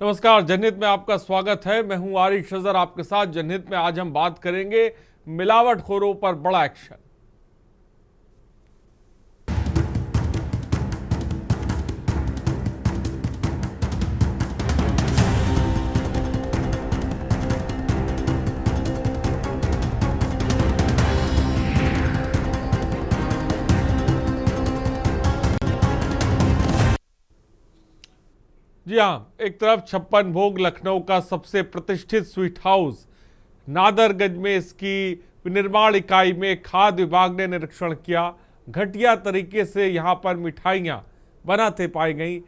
नमस्कार, जनहित में आपका स्वागत है। मैं हूं आरिफ शजर आपके साथ। जनहित में आज हम बात करेंगे मिलावटखोरों पर बड़ा एक्शन। जी हाँ, एक तरफ छप्पन भोग लखनऊ का सबसे प्रतिष्ठित स्वीट हाउस नादरगंज में इसकी विनिर्माण इकाई में खाद्य विभाग ने निरीक्षण किया। घटिया तरीके से यहां पर मिठाइयां बनाते पाई गई।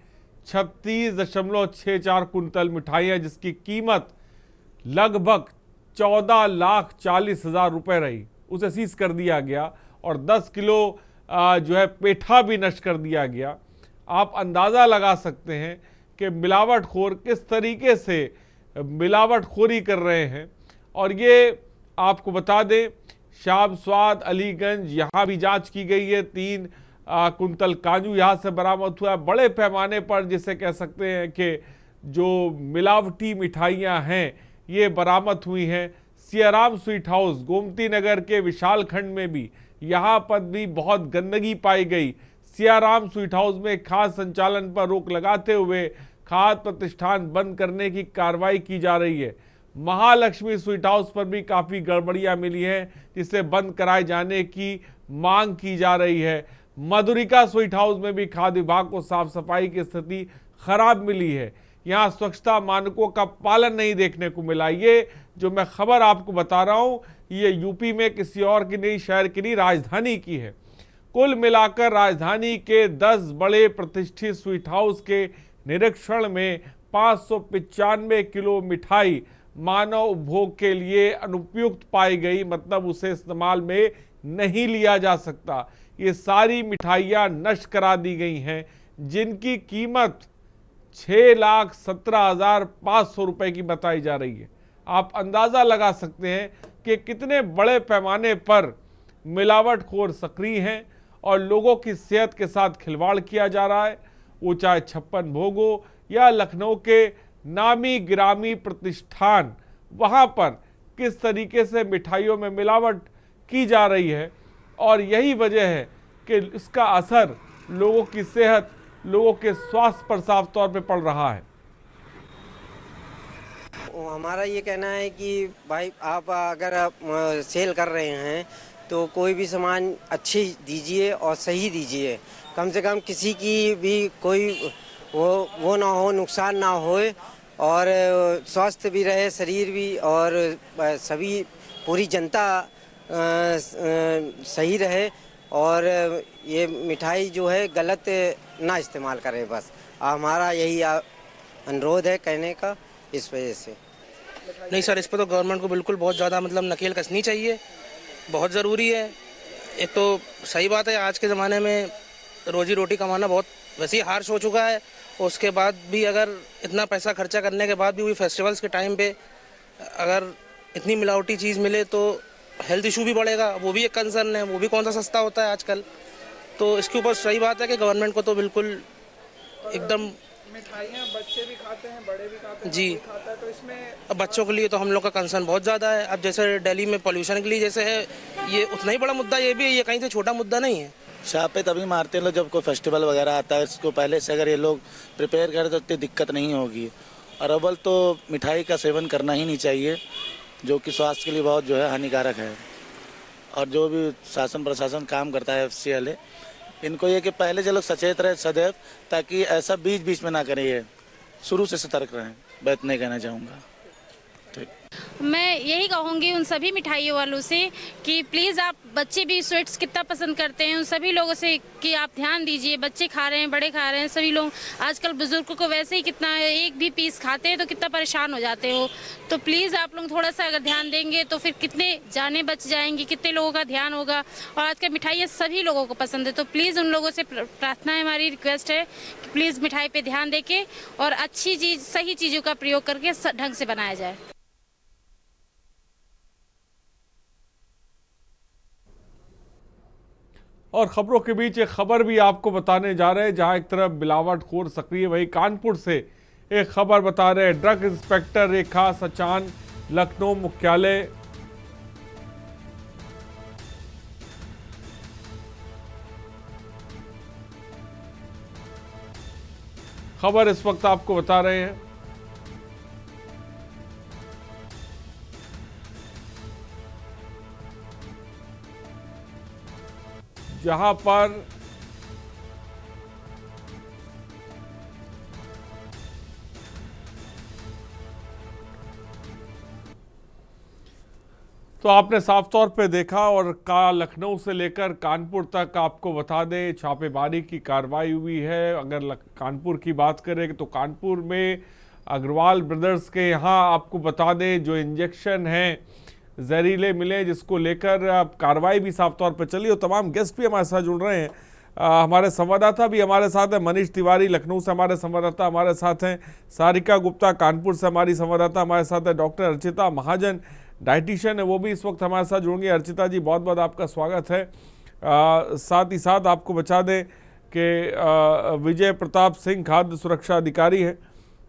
36.64 कुंतल मिठाइयां जिसकी कीमत लगभग 14,40,000 रुपए रही, उसे सीज कर दिया गया और 10 किलो जो है पेठा भी नष्ट कर दिया गया। आप अंदाज़ा लगा सकते हैं कि मिलावटखोर किस तरीके से मिलावटखोरी कर रहे हैं। और ये आपको बता दें, शाम स्वाद अलीगंज यहाँ भी जांच की गई है। 3 कुंतल काजू यहाँ से बरामद हुआ है। बड़े पैमाने पर जिसे कह सकते हैं कि जो मिलावटी मिठाइयाँ हैं ये बरामद हुई हैं। सियाराम स्वीट हाउस गोमती नगर के विशाल खंड में भी यहाँ पर भी बहुत गंदगी पाई गई। सियाराम स्वीट हाउस में खाद्य संचालन पर रोक लगाते हुए खाद्य प्रतिष्ठान बंद करने की कार्रवाई की जा रही है। महालक्ष्मी स्वीट हाउस पर भी काफ़ी गड़बड़ियां मिली हैं जिसे बंद कराए जाने की मांग की जा रही है। मधुरिका स्वीट हाउस में भी खाद्य विभाग को साफ सफाई की स्थिति खराब मिली है। यहाँ स्वच्छता मानकों का पालन नहीं देखने को मिला। ये जो मैं खबर आपको बता रहा हूँ ये यूपी में किसी और की नहीं, शहर की नहीं, राजधानी की है। कुल मिलाकर राजधानी के 10 बड़े प्रतिष्ठित स्वीट हाउस के निरीक्षण में 595 किलो मिठाई मानव उपभोग के लिए अनुपयुक्त पाई गई, मतलब उसे इस्तेमाल में नहीं लिया जा सकता। ये सारी मिठाइयाँ नष्ट करा दी गई हैं जिनकी कीमत 6,17,500 रुपए की बताई जा रही है। आप अंदाज़ा लगा सकते हैं कि कितने बड़े पैमाने पर मिलावटखोर सक्रिय हैं और लोगों की सेहत के साथ खिलवाड़ किया जा रहा है। वो चाहे छप्पन भोग हो या लखनऊ के नामी गिरामी प्रतिष्ठान, वहाँ पर किस तरीके से मिठाइयों में मिलावट की जा रही है। और यही वजह है कि इसका असर लोगों की सेहत, लोगों के स्वास्थ्य पर साफ तौर पे पड़ रहा है। हमारा ये कहना है कि भाई आप अगर आप सेल कर रहे हैं तो कोई भी सामान अच्छी दीजिए और सही दीजिए। कम से कम किसी की भी कोई वो ना हो, नुकसान ना होए और स्वस्थ भी रहे शरीर भी, और सभी पूरी जनता सही रहे। और ये मिठाई जो है गलत ना इस्तेमाल करें, बस हमारा यही अनुरोध है कहने का। इस वजह से नहीं सर, इस पर तो गवर्नमेंट को बिल्कुल बहुत ज़्यादा नकेल कसनी चाहिए, बहुत ज़रूरी है। एक तो सही बात है आज के ज़माने में रोजी रोटी कमाना बहुत वैसे ही हार्श हो चुका है। उसके बाद भी अगर इतना पैसा खर्चा करने के बाद भी वही फेस्टिवल्स के टाइम पे अगर इतनी मिलावटी चीज़ मिले तो हेल्थ इशू भी बढ़ेगा। वो भी एक कंसर्न है, वो भी कौन सा सस्ता होता है आजकल। तो इसके ऊपर सही बात है कि गवर्नमेंट को तो बिल्कुल एकदम। मिठाइयाँ बच्चे भी खाते हैं, बड़े भी खाते हैं, जी, खाता है, तो इसमें अब बच्चों के लिए तो हम लोग का कंसर्न बहुत ज़्यादा है। अब जैसे दिल्ली में पोल्यूशन के लिए जैसे है, ये उतना ही बड़ा मुद्दा ये भी है, ये कहीं से छोटा मुद्दा नहीं है। छापे तभी मारते हैं लोग जब कोई फेस्टिवल वगैरह आता है। इसको पहले से अगर ये लोग प्रिपेयर करें तो इतनी दिक्कत नहीं होगी। और अव्वल तो मिठाई का सेवन करना ही नहीं चाहिए, जो कि स्वास्थ्य के लिए बहुत जो है हानिकारक है। और जो भी शासन प्रशासन काम करता है एफसी वाले, इनको ये कि पहले जो लोग सचेत रहे सदैव, ताकि ऐसा बीच बीच में ना करें, ये शुरू से सतर्क रहें। मैं इतना ही कहना चाहूँगा। मैं यही कहूँगी उन सभी मिठाइयों वालों से कि प्लीज़ आप, बच्चे भी स्वीट्स कितना पसंद करते हैं, उन सभी लोगों से कि आप ध्यान दीजिए। बच्चे खा रहे हैं, बड़े खा रहे हैं, सभी लोग आजकल बुजुर्गों को वैसे ही कितना एक भी पीस खाते हैं तो कितना परेशान हो जाते हो। तो प्लीज़ आप लोग थोड़ा सा अगर ध्यान देंगे तो फिर कितने जानें बच जाएंगी, कितने लोगों का ध्यान होगा। और आज का मिठाइयाँ सभी लोगों को पसंद है, तो प्लीज़ उन लोगों से प्रार्थना है, हमारी रिक्वेस्ट है कि प्लीज़ मिठाई पर ध्यान दे के और अच्छी चीज़, सही चीज़ों का प्रयोग करके ढंग से बनाया जाए। और खबरों के बीच एक खबर भी आपको बताने जा रहे हैं, जहां एक तरफ मिलावटखोर सक्रिय, वहीं कानपुर से एक खबर बता रहे हैं, ड्रग इंस्पेक्टर रेखा सचान लखनऊ मुख्यालय खबर इस वक्त आपको बता रहे हैं। जहां पर तो आपने साफ तौर पे देखा, और लखनऊ से लेकर कानपुर तक आपको बता दें छापेमारी की कार्रवाई हुई है। अगर कानपुर की बात करें तो कानपुर में अग्रवाल ब्रदर्स के यहाँ आपको बता दें जो इंजेक्शन हैं जहरीले मिले, जिसको लेकर अब कार्रवाई भी साफ तौर पर चली। और तमाम गेस्ट भी हमारे साथ जुड़ रहे हैं। हमारे संवाददाता भी हमारे साथ हैं, मनीष तिवारी लखनऊ से हमारे संवाददाता हमारे साथ हैं, सारिका गुप्ता कानपुर से हमारी संवाददाता हमारे साथ है, डॉक्टर अर्चिता महाजन डाइटिशियन है वो भी इस वक्त हमारे साथ जुड़ेंगे। अर्चिता जी बहुत बहुत आपका स्वागत है। साथ ही साथ आपको बता दें कि विजय प्रताप सिंह खाद्य सुरक्षा अधिकारी हैं,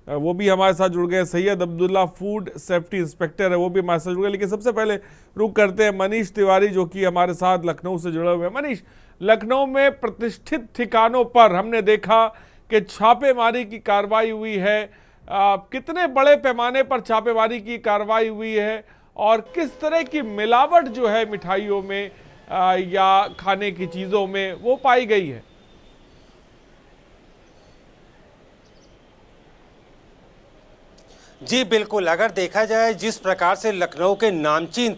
वो भी हमारे साथ जुड़ गए। Syed Abdullah food safety inspector है, वो भी हमारे साथ जुड़ गए। लेकिन सबसे पहले रुक करते हैं मनीष तिवारी जो कि हमारे साथ लखनऊ से जुड़े हुए हैं। मनीष, लखनऊ में प्रतिष्ठित ठिकानों पर हमने देखा कि छापेमारी की कार्रवाई हुई है। कितने बड़े पैमाने पर छापेमारी की कार्रवाई हुई है और किस तरह की मिलावट जो है मिठाइयों में या खाने की चीज़ों में वो पाई गई है? जी बिल्कुल, अगर देखा जाए जिस प्रकार से लखनऊ के नामचीन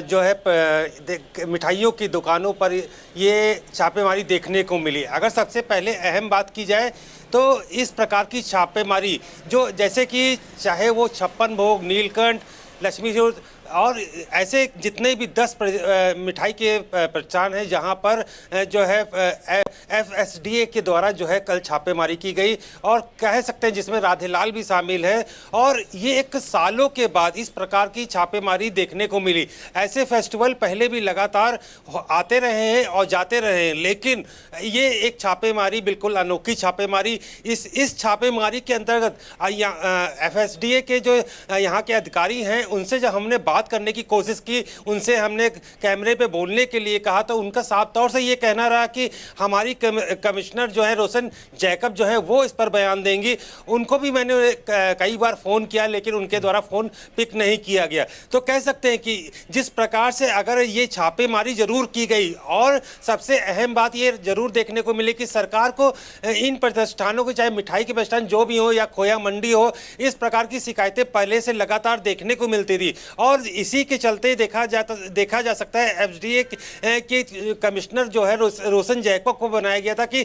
जो है मिठाइयों की दुकानों पर ये छापेमारी देखने को मिली। अगर सबसे पहले अहम बात की जाए तो इस प्रकार की छापेमारी जो जैसे कि चाहे वो 56 भोग, नीलकंठ, लक्ष्मी और ऐसे जितने भी 10 मिठाई के प्रतिष्ठान हैं जहां पर जो है FSDA के द्वारा जो है कल छापेमारी की गई और कह सकते हैं जिसमें राधेलाल भी शामिल है। और ये एक सालों के बाद इस प्रकार की छापेमारी देखने को मिली। ऐसे फेस्टिवल पहले भी लगातार आते रहे हैं और जाते रहे हैं, लेकिन ये एक छापेमारी बिल्कुल अनोखी छापेमारी। इस छापेमारी के अंतर्गत FSDA के जो यहाँ के अधिकारी हैं उनसे जब हमने बात करने की कोशिश की, उनसे हमने कैमरे पे बोलने के लिए कहा तो उनका साफ तौर से ये कहना रहा कि हमारी कमिश्नर जो है रोशन जैकब जो है वो इस पर बयान देंगी। उनको भी मैंने कई बार फ़ोन किया लेकिन उनके द्वारा फ़ोन पिक नहीं किया गया। तो कह सकते हैं कि जिस प्रकार से अगर ये छापेमारी ज़रूर की गई और सबसे अहम बात ये ज़रूर देखने को मिली कि सरकार को इन प्रतिष्ठानों को, चाहे मिठाई के प्रतिष्ठान जो भी हो या खोया मंडी हो, इस प्रकार की शिकायतें पहले से लगातार देखने को मिलती थी। और इसी के चलते देखा जा सकता है FSDA के कमिश्नर जो है रोशन जैकब को बनाया गया था कि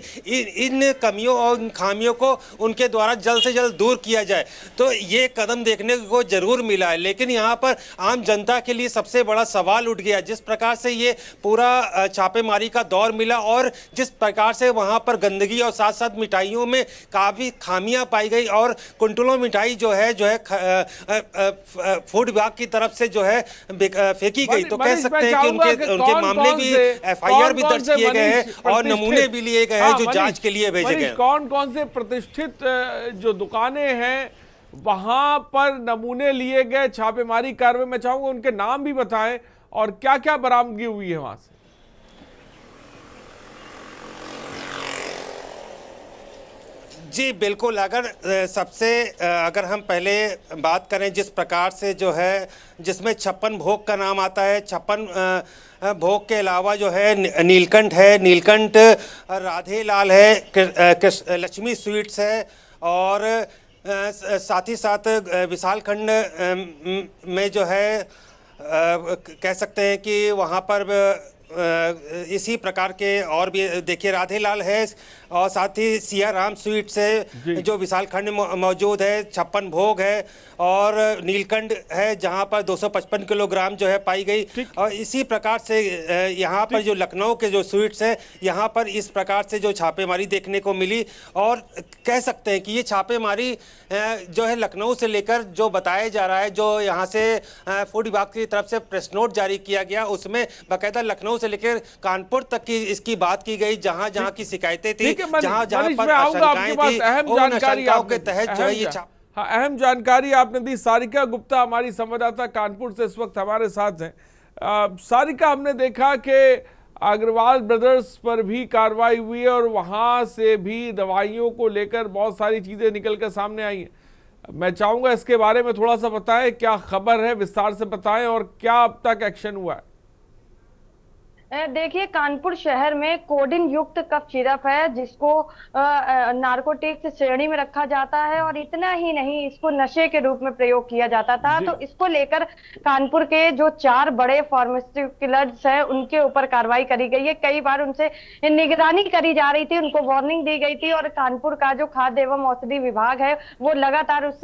इन कमियों और इन खामियों को उनके द्वारा जल्द से जल्द दूर किया जाए। तो ये कदम देखने को जरूर मिला है, लेकिन यहाँ पर आम जनता के लिए सबसे बड़ा सवाल उठ गया जिस प्रकार से ये पूरा छापेमारी का दौर मिला और जिस प्रकार से वहाँ पर गंदगी और साथ साथ मिठाइयों में काफ़ी खामियां पाई गई और कुंटलों मिठाई जो है फूड विभाग की तरफ से जो है फेंकी गई। तो कह सकते हैं कि उनके मामले भी FIR भी दर्ज किए गए हैं और नमूने भी लिए गए हैं जो जांच के लिए भेजे गए। कौन कौन से प्रतिष्ठित जो दुकानें हैं वहां पर नमूने लिए गए छापेमारी कार्रवाई में? चाहूंगा उनके नाम भी बताएं और क्या क्या बरामदगी हुई है वहां से। जी बिल्कुल, अगर हम पहले बात करें जिस प्रकार से जो है जिसमें 56 भोग का नाम आता है, 56 भोग के अलावा जो है नीलकंठ है, नीलकंठ राधेलाल है, लक्ष्मी स्वीट्स है और साथ ही साथ विशाल खंड में जो है कह सकते हैं कि वहाँ पर इसी प्रकार के और भी देखिए राधेलाल है और साथ ही सिया राम स्वीट्स है जो विशाल खंड में मौजूद है, 56 भोग है और नीलकंठ है जहां पर 255 किलोग्राम जो है पाई गई। और इसी प्रकार से यहां पर जो लखनऊ के जो स्वीट्स हैं यहां पर इस प्रकार से जो छापेमारी देखने को मिली। और कह सकते हैं कि ये छापेमारी जो है लखनऊ से लेकर जो बताया जा रहा है, जो यहाँ से फूड विभाग की तरफ से प्रेस नोट जारी किया गया उसमें बाकायदा लखनऊ से लेकर कानपुर तक की इसकी बात की गई, जहां जहां की शिकायतें थी, जहां जहां पर आशंकाएं थी, उन आशंकाओं के तहत जो है ये हाँ, अहम जानकारी आपने दी। सारिका गुप्ता हमारी संवाददाता कानपुर से इस वक्त हमारे साथ हैं। सारिका, हमने देखा कि अग्रवाल ब्रदर्स पर भी कार्रवाई हुई है और वहां से भी दवाइयों को लेकर बहुत सारी चीजें निकल कर सामने आई हैं। मैं चाहूंगा इसके बारे में थोड़ा सा बताएं, क्या खबर है, विस्तार से बताएं और क्या अब तक एक्शन हुआ है। देखिए, कानपुर शहर में कोडिन युक्त कफ सिरप है जिसको नार्कोटिक्स श्रेणी में रखा जाता है और इतना ही नहीं, इसको नशे के रूप में प्रयोग किया जाता था। तो इसको लेकर कानपुर के जो 4 बड़े फार्मास्यूटिकल्स हैं उनके ऊपर कार्रवाई करी गई है। कई बार उनसे निगरानी करी जा रही थी, उनको वार्निंग दी गई थी और कानपुर का जो खाद्य एवं औषधि विभाग है वो लगातार उस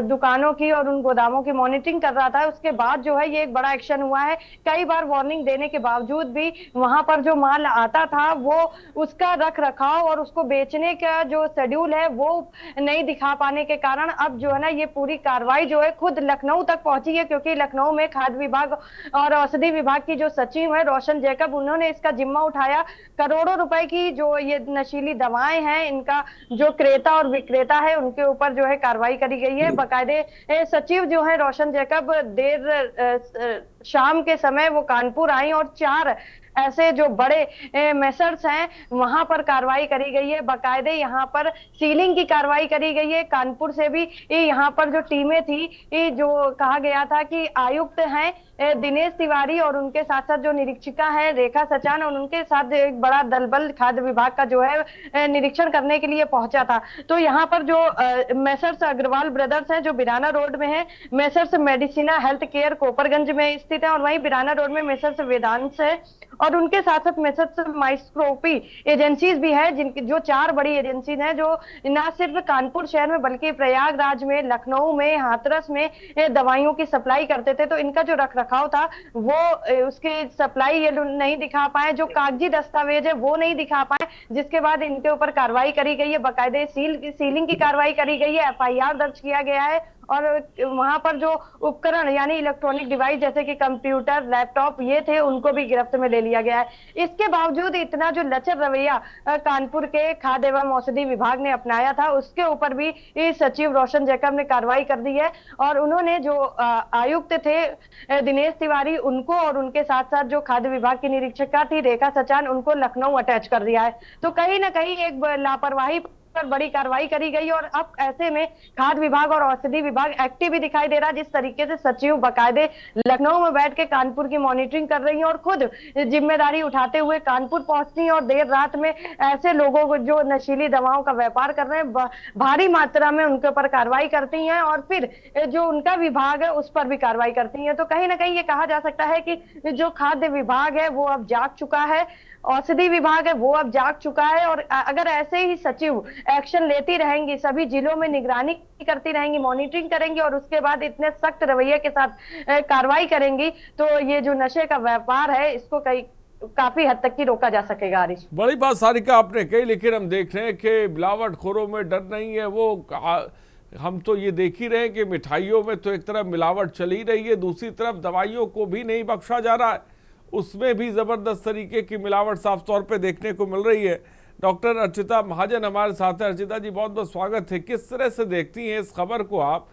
दुकानों की और उन गोदामों की मॉनिटरिंग कर रहा था। उसके बाद जो है ये एक बड़ा एक्शन हुआ है। कई बार वार्निंग देने के बावजूद भी वहां पर जो माल आता था वो उसका रख रखाव और उसको बेचने का जो शेड्यूल है वो नहीं दिखा पाने के कारण अब जो है ना ये पूरी कार्रवाई जो है खुद लखनऊ तक पहुंची है, क्योंकि लखनऊ में खाद्य विभाग और औषधि विभाग की जो सचिव है रोशन जैकब, उन्होंने इसका जिम्मा उठाया। करोड़ों रुपए की जो ये नशीली दवाएं हैं, इनका जो क्रेता और विक्रेता है उनके ऊपर जो है कार्रवाई करी गई है। बाकायदे सचिव जो है रोशन जैकब देर शाम के समय वो कानपुर आई और 4 ऐसे जो बड़े मेसर्स हैं वहां पर कार्रवाई करी गई है। बाकायदे यहाँ पर सीलिंग की कार्रवाई करी गई है। कानपुर से भी यहाँ पर जो टीमें थी, जो कहा गया था कि आयुक्त हैं दिनेश तिवारी और उनके साथ साथ जो निरीक्षिका है रेखा सचान और उनके साथ एक बड़ा दलबल खाद्य विभाग का जो है निरीक्षण करने के लिए पहुंचा था। तो यहाँ पर जो मेसर्स अग्रवाल ब्रदर्स हैं जो बिराना रोड में है, मेसर्स मेडिसिना हेल्थ केयर कोपरगंज में स्थित है और वहीं बिराना रोड में मेसर्स वेदांत है और उनके साथ साथ मेसर्स माइक्रोस्कोपी एजेंसीज भी है, जिनकी जो 4 बड़ी एजेंसीज हैं जो न सिर्फ कानपुर शहर में बल्कि प्रयागराज में, लखनऊ में, हाथरस में दवाइयों की सप्लाई करते थे। तो इनका जो रख रखाव था वो उसकी सप्लाई ये नहीं दिखा पाए, जो कागजी दस्तावेज है वो नहीं दिखा पाए, जिसके बाद इनके ऊपर कार्रवाई करी गई है। बाकायदे सीलिंग की कार्रवाई करी गई है, FIR दर्ज किया गया है और वहां पर जो उपकरण यानी इलेक्ट्रॉनिक डिवाइस जैसे कि कंप्यूटर, लैपटॉप ये थे उनको भी गिरफ्त में ले लिया गया है। इसके बावजूद इतना जो लचर रवैया कानपुर के खाद्य एवं औषधि विभाग ने अपनाया था उसके ऊपर भी सचिव रोशन जैकब ने कार्रवाई कर दी है और उन्होंने जो आयुक्त थे दिनेश तिवारी उनको और उनके साथ साथ जो खाद्य विभाग की निरीक्षिका थी रेखा सचान उनको लखनऊ अटैच कर दिया है। तो कहीं ना कहीं एक लापरवाही पर बड़ी कार्रवाई करी गई और अब ऐसे में खाद्य विभाग और औषधि विभाग एक्टिव भी दिखाई दे रहा है। जिस तरीके से सचिव बाकायदे लखनऊ में बैठ के कानपुर की मॉनिटरिंग कर रही है और खुद जिम्मेदारी उठाते हुए कानपुर पहुंचती है और देर रात में ऐसे लोगों को जो नशीली दवाओं का व्यापार कर रहे हैं भारी मात्रा में उनके ऊपर कार्रवाई करती हैं और फिर जो उनका विभाग है उस पर भी कार्रवाई करती है। तो कहीं ना कहीं ये कहा जा सकता है कि जो खाद्य विभाग है वो अब जाग चुका है, औषधि विभाग है वो अब जाग चुका है और अगर ऐसे ही सचिव एक्शन लेती रहेंगी, सभी जिलों में निगरानी करती रहेंगी, मॉनिटरिंग करेंगी और उसके बाद इतने सख्त रवैये के साथ कार्रवाई करेंगी तो ये जो नशे का व्यापार है इसको काफी हद तक की रोका जा सकेगा। आरिश, बड़ी बात सारिका आपने कही, लेकिन हम देख रहे हैं कि मिलावटखोरों में डर नहीं है। वो हम तो ये देख ही रहे हैं कि मिठाइयों में तो एक तरफ मिलावट चली रही है, दूसरी तरफ दवाइयों को भी नहीं बख्शा जा रहा है, उसमें भी ज़बरदस्त तरीके की मिलावट साफ तौर पे देखने को मिल रही है। डॉक्टर अर्चिता महाजन हमारे साथ है। अर्चिता जी, बहुत बहुत स्वागत है। किस तरह से देखती हैं इस खबर को आप,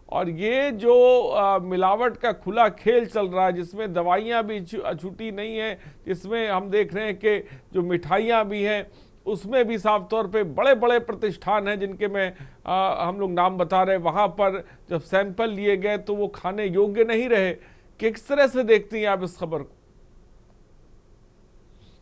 और ये जो मिलावट का खुला खेल चल रहा है जिसमें दवाइयाँ भी छूटी नहीं है, जिसमें हम देख रहे हैं कि जो मिठाइयाँ भी हैं उसमें भी साफ तौर पे बड़े बड़े प्रतिष्ठान हैं जिनके में हम लोग नाम बता रहे हैं, वहाँ पर जब सैंपल लिए गए तो वो खाने योग्य नहीं रहे। किस तरह से देखती हैं आप इस खबर को?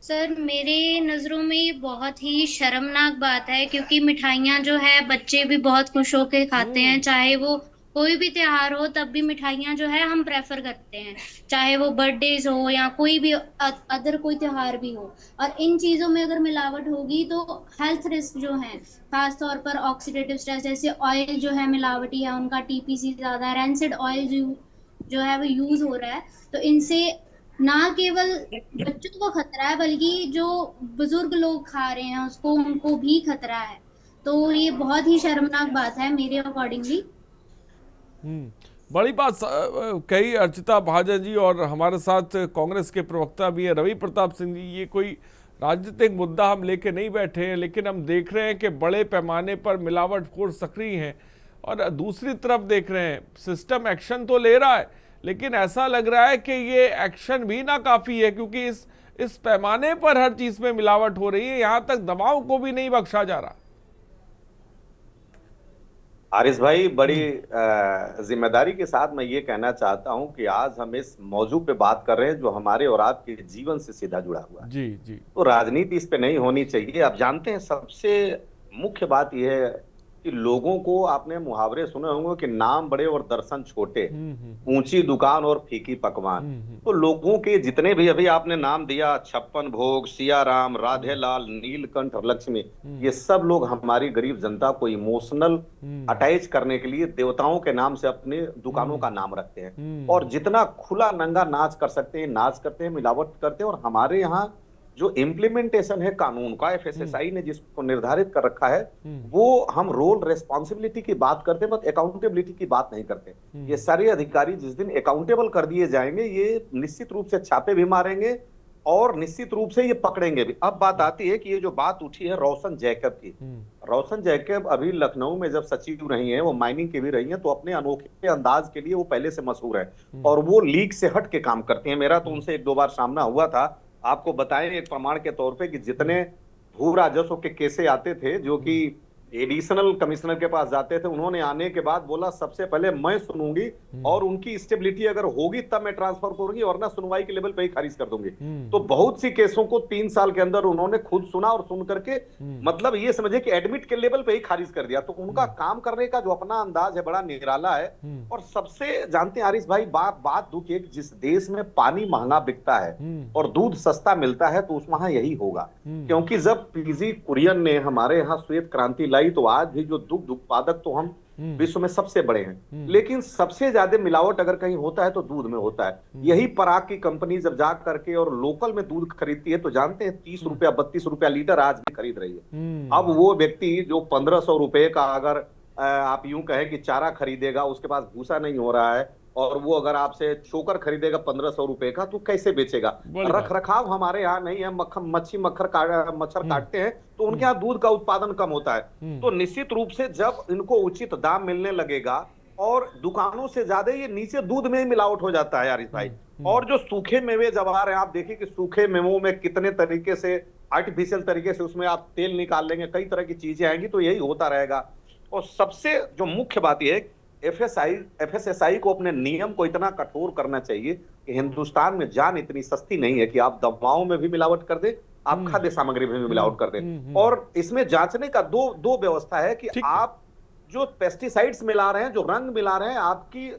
सर, मेरे नज़रों में ये बहुत ही शर्मनाक बात है क्योंकि मिठाइयाँ जो है बच्चे भी बहुत खुश होकर खाते हैं, चाहे वो कोई भी त्योहार हो तब भी मिठाइयाँ जो है हम प्रेफर करते हैं, चाहे वो बर्थडेज हो या कोई भी अदर कोई त्योहार भी हो। और इन चीज़ों में अगर मिलावट होगी तो हेल्थ रिस्क जो है, खास तौर पर ऑक्सीडेटिव स्ट्रेस, जैसे ऑयल जो है मिलावटी है, उनका TPC ज़्यादा, रैंसिड ऑयल जो है वो यूज़ हो रहा है, तो इनसे ना केवल बच्चों को खतरा है बल्कि जो बुजुर्ग लोग खा रहे हैं उसको उनको भी खतरा है। तो ये बहुत ही शर्मनाक बात है मेरे अकॉर्डिंगली। बड़ी बात कही अर्चिता महाजन जी, और हमारे साथ कांग्रेस के प्रवक्ता भी है रवि प्रताप सिंह जी। ये कोई राजनीतिक मुद्दा हम लेके नहीं बैठे हैं, लेकिन हम देख रहे हैं कि बड़े पैमाने पर मिलावटखोर सक्रिय हैं, और दूसरी तरफ देख रहे हैं सिस्टम एक्शन तो ले रहा है, लेकिन ऐसा लग रहा है कि ये एक्शन भी ना काफ़ी है, क्योंकि इस पैमाने पर हर चीज़ में मिलावट हो रही है, यहाँ तक दवाओं को भी नहीं बख्शा जा रहा। आरिस भाई, बड़ी जिम्मेदारी के साथ मैं ये कहना चाहता हूं कि आज हम इस मौजू पे बात कर रहे हैं जो हमारे और आपके जीवन से सीधा जुड़ा हुआ है। जी जी। तो राजनीति इस पे नहीं होनी चाहिए। आप जानते हैं, सबसे मुख्य बात यह है कि लोगों को, आपने मुहावरे सुने होंगे कि नाम बड़े और दर्शन छोटे, ऊंची दुकान और फीकी पकवान। तो लोगों के जितने भी अभी आपने नाम दिया, छप्पन भोग, सियाराम, राधेलाल, नीलकंठ और लक्ष्मी, ये सब लोग हमारी गरीब जनता को इमोशनल अटैच करने के लिए देवताओं के नाम से अपने दुकानों का नाम रखते हैं, और जितना खुला नंगा नाच कर सकते हैं नाच करते हैं, मिलावट करते हैं। और हमारे यहाँ जो इम्प्लीमेंटेशन है कानून का, एफएसएसआई ने जिसको निर्धारित कर रखा है, वो हम रोल रेस्पॉन्सिबिलिटी की बात करते हैं, बट अकाउंटेबिलिटी की बात नहीं करते। ये सारे अधिकारी जिस दिन अकाउंटेबल कर दिए जाएंगे, ये निश्चित रूप से छापे भी मारेंगे और निश्चित रूप से ये पकड़ेंगे भी। अब बात आती है कि ये जो बात उठी है रोशन जैकब की, रोशन जैकब अभी लखनऊ में जब सचिव रही हैं, वो माइनिंग के भी रही हैं, तो अपने अनोखे अंदाज के लिए वो पहले से मशहूर है, और वो लीग से हट के काम करती हैं। मेरा तो उनसे 1-2 बार सामना हुआ था। आपको बताएं एक प्रमाण के तौर पे कि जितने भू राजस्व के केसे आते थे, जो कि एडिशनल कमिश्नर के पास जाते थे, उन्होंने आने के बाद बोला सबसे पहले मैं सुनूंगी, और उनकी स्टेबिलिटी अगर होगी तब मैं ट्रांसफर करूंगी, और ना सुनवाई के लेवल पे ही खारिज कर दूंगी। तो बहुत सी केसों को 3 साल के अंदर उन्होंने खुद सुना, और सुन करके मतलब ये समझे कि एडमिट के लेवल पे ही खारिज कर दिया। तो उनका काम करने का जो अपना अंदाज है बड़ा निराला है। और सबसे जानते हैं आरिस भाई, बात दुख है कि जिस देश में पानी महंगा बिकता है और दूध सस्ता मिलता है, तो उसमें यही होगा। क्योंकि जब पीजी कुरियन ने हमारे यहाँ श्वेत क्रांति तो आज भी जो दुग्ध उत्पादक तो हम विश्व में सबसे बड़े हैं, लेकिन सबसे ज्यादा मिलावट अगर कहीं होता है तो दूध में होता है। यही पराग की कंपनी जब जा करके और लोकल में दूध खरीदती है, तो जानते हैं 30 रुपया 32 रुपया लीटर आज भी खरीद रही है। अब वो व्यक्ति जो 1500 रुपए का अगर आप यूं कहें कि चारा खरीदेगा, उसके पास भूसा नहीं हो रहा है, और वो अगर आपसे चोकर खरीदेगा 1500 रुपए का, तो कैसे बेचेगा? रख रखाव हमारे यहाँ नहीं है, मच्छर काटते हैं, तो उनके यहाँ दूध का उत्पादन कम होता है। तो निश्चित रूप से जब इनको उचित दाम मिलने लगेगा, और दुकानों से ज्यादा ये नीचे दूध में ही मिलावट हो जाता है आरिस भाई। और जो सूखे मेवे जब आ रहे हैं, आप देखिए कि सूखे मेवों में कितने तरीके से आर्टिफिशियल तरीके से उसमें आप तेल निकाल लेंगे, कई तरह की चीजें आएंगी, तो यही होता रहेगा। और सबसे जो मुख्य बात यह है, एफएसएसआई को अपने नियम को इतना कठोर करना चाहिए कि हिंदुस्तान में जान इतनी सस्ती नहीं है कि आप दवाओं में भी मिलावट कर दे, आप खाद्य सामग्री में भी मिलावट कर दे। और इसमें जांचने का दो व्यवस्था है कि आप जो पेस्टिसाइड्स मिला रहे हैं, जो रंग मिला रहे हैं, आपकी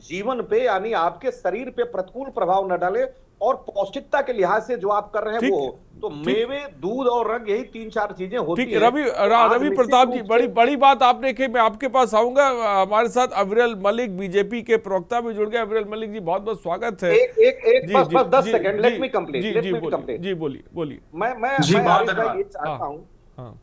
जीवन पे यानी आपके शरीर पे प्रतिकूल प्रभाव न डाले, और पौष्टिकता के लिहाज से जो आप कर रहे हैं वो हो। तो मेवे, दूध और रंग, यही 3-4 चीजें होती हैं। रवि प्रताप जी, बड़ी बात आपने कही। मैं आपके पास आऊंगा। हमारे साथ अविरल मलिक, बीजेपी के प्रवक्ता भी जुड़ गए। अविरल मलिक जी, बहुत बहुत स्वागत है। बस 10 सेकंड, लेट मी कंप्लीट। जी बोलिए। मैं ये चाहता हूँ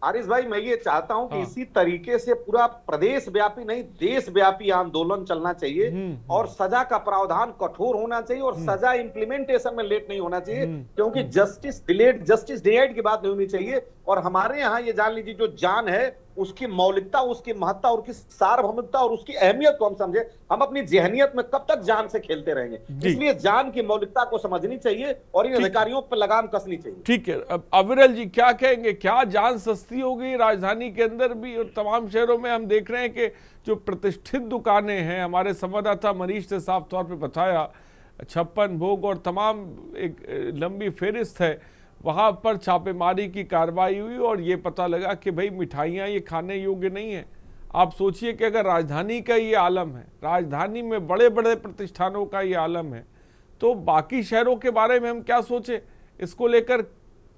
आरिस भाई, मैं ये चाहता हूं कि इसी तरीके से पूरा प्रदेश व्यापी नहीं, देश व्यापी आंदोलन चलना चाहिए, और सजा का प्रावधान कठोर होना चाहिए, और सजा इंप्लीमेंटेशन में लेट नहीं होना चाहिए, क्योंकि जस्टिस डिलेड, जस्टिस डिनाइड की बात नहीं होनी चाहिए। और हमारे यहाँ ये जान लीजिए, जो जान है उसकी मौलिकता, उसकी महत्ता और उसकी सार्वभौमिकता और उसकी अहमियत को हम समझे। हम अपनी जहनियत में कब तक जान से खेलते रहेंगे? इसलिए जान की मौलिकता को समझनी चाहिए और इन अधिकारियों पर लगाम कसनी चाहिए। ठीक है, अब अविरल जी क्या कहेंगे? क्या जान सस्ती हो गई राजधानी के अंदर भी और तमाम शहरों में? हम देख रहे हैं कि जो प्रतिष्ठित दुकानें हैं, हमारे संवाददाता मनीष ने साफ तौर पर बताया, छप्पन भोग और तमाम एक लंबी फेरिस्त है, वहाँ पर छापेमारी की कार्रवाई हुई और ये पता लगा कि भाई मिठाइयाँ ये खाने योग्य नहीं है। आप सोचिए कि अगर राजधानी का ये आलम है, राजधानी में बड़े बड़े प्रतिष्ठानों का ये आलम है, तो बाकी शहरों के बारे में हम क्या सोचें? इसको लेकर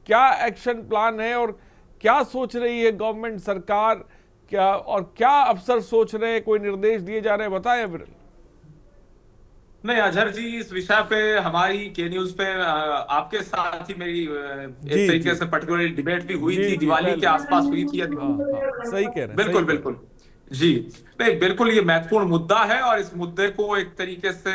क्या एक्शन प्लान है और क्या सोच रही है गवर्नमेंट, सरकार, क्या और क्या अफसर सोच रहे हैं, कोई निर्देश दिए जा रहे हैं? बताएं अविरल। नहीं अजहर जी, इस विषय पे हमारी के न्यूज पे आपके साथ ही मेरी एक तरीके से पर्टिकुलर डिबेट भी हुई थी, दिवाली के आसपास हुई थी। सही कह रहे हैं। बिल्कुल। जी नहीं, बिल्कुल ये महत्वपूर्ण मुद्दा है और इस मुद्दे को एक तरीके से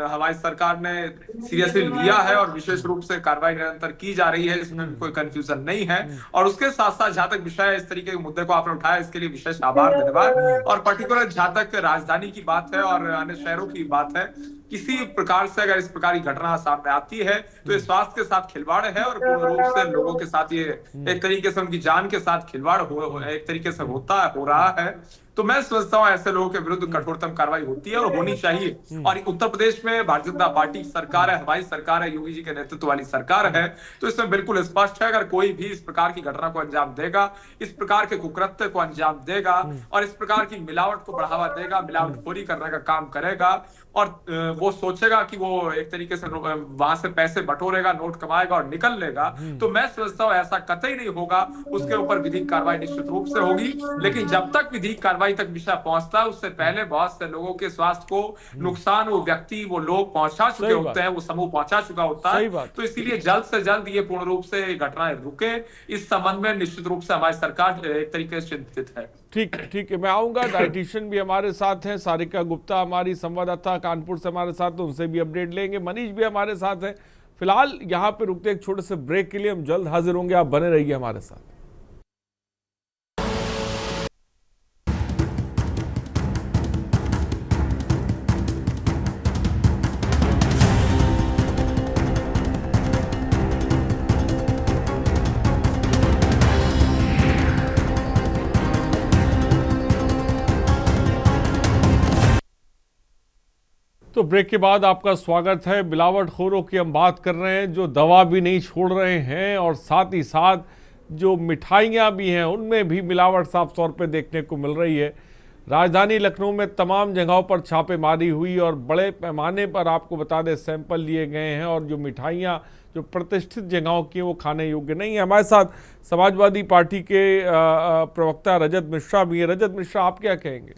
हमारी सरकार ने सीरियसली लिया है और विशेष रूप से कार्रवाई निरंतर की जा रही है, इसमें भी कोई कंफ्यूजन नहीं है। और उसके साथ साथ जहां तक विषय इस तरीके के मुद्दे को आपने उठाया, इसके लिए विशेष आभार, धन्यवाद। और पर्टिकुलर जहां तक राजधानी की बात है और अन्य शहरों की बात है, किसी प्रकार से अगर इस प्रकार की घटना सामने आती है तो ये स्वास्थ्य के साथ खिलवाड़ है और पूर्ण रूप से लोगों के साथ ये एक तरीके से उनकी जान के साथ खिलवाड़ एक तरीके से हो रहा है। तो मैं समझता हूं ऐसे लोगों के विरुद्ध कठोरतम कार्रवाई होती है और होनी चाहिए। और उत्तर प्रदेश में भारतीय जनता पार्टी की सरकार है, हमारी सरकार है, योगी जी के नेतृत्व वाली सरकार है, तो इसमें बिल्कुल स्पष्ट है अगर कोई भी इस प्रकार की घटना को अंजाम देगा, इस प्रकार के कुकृत्य को अंजाम देगा और इस प्रकार की मिलावट को बढ़ावा देगा, मिलावटखोरी करने का काम करेगा और वो सोचेगा कि वो एक तरीके से वहां से पैसे बटोरेगा, नोट कमाएगा और निकल लेगा, तो मैं समझता हूं ऐसा कतई नहीं होगा। उसके ऊपर विधिक कार्रवाई निश्चित रूप से होगी, लेकिन जब तक विधिक कार्रवाई तक विषय पहुंचता है उससे पहले बहुत से लोगों के स्वास्थ्य को नुकसान वो व्यक्ति, वो लोग पहुंचा चुके होते हैं, वो समूह पहुंचा चुका होता है। तो इसीलिए जल्द से जल्द ये पूर्ण रूप से घटनाएं रुके, इस संबंध में निश्चित रूप से हमारी सरकार एक तरीके से चिंतित है। ठीक है, मैं आऊंगा। डाइटिशियन भी हमारे साथ हैं, सारिका गुप्ता हमारी संवाददाता कानपुर से हमारे साथ, तो उनसे भी अपडेट लेंगे। मनीष भी हमारे साथ है। फिलहाल यहाँ पे रुकते एक छोटे से ब्रेक के लिए, हम जल्द हाजिर होंगे, आप बने रहिए हमारे साथ। तो ब्रेक के बाद आपका स्वागत है। मिलावटखोरों की हम बात कर रहे हैं जो दवा भी नहीं छोड़ रहे हैं और साथ ही साथ जो मिठाइयाँ भी हैं उनमें भी मिलावट साफ तौर पे देखने को मिल रही है। राजधानी लखनऊ में तमाम जगहों पर छापेमारी हुई और बड़े पैमाने पर आपको बता दें सैंपल लिए गए हैं और जो मिठाइयाँ जो प्रतिष्ठित जगहों की वो खाने योग्य नहीं है। हमारे साथ समाजवादी पार्टी के प्रवक्ता रजत मिश्रा भी हैं। रजत मिश्रा, आप क्या कहेंगे?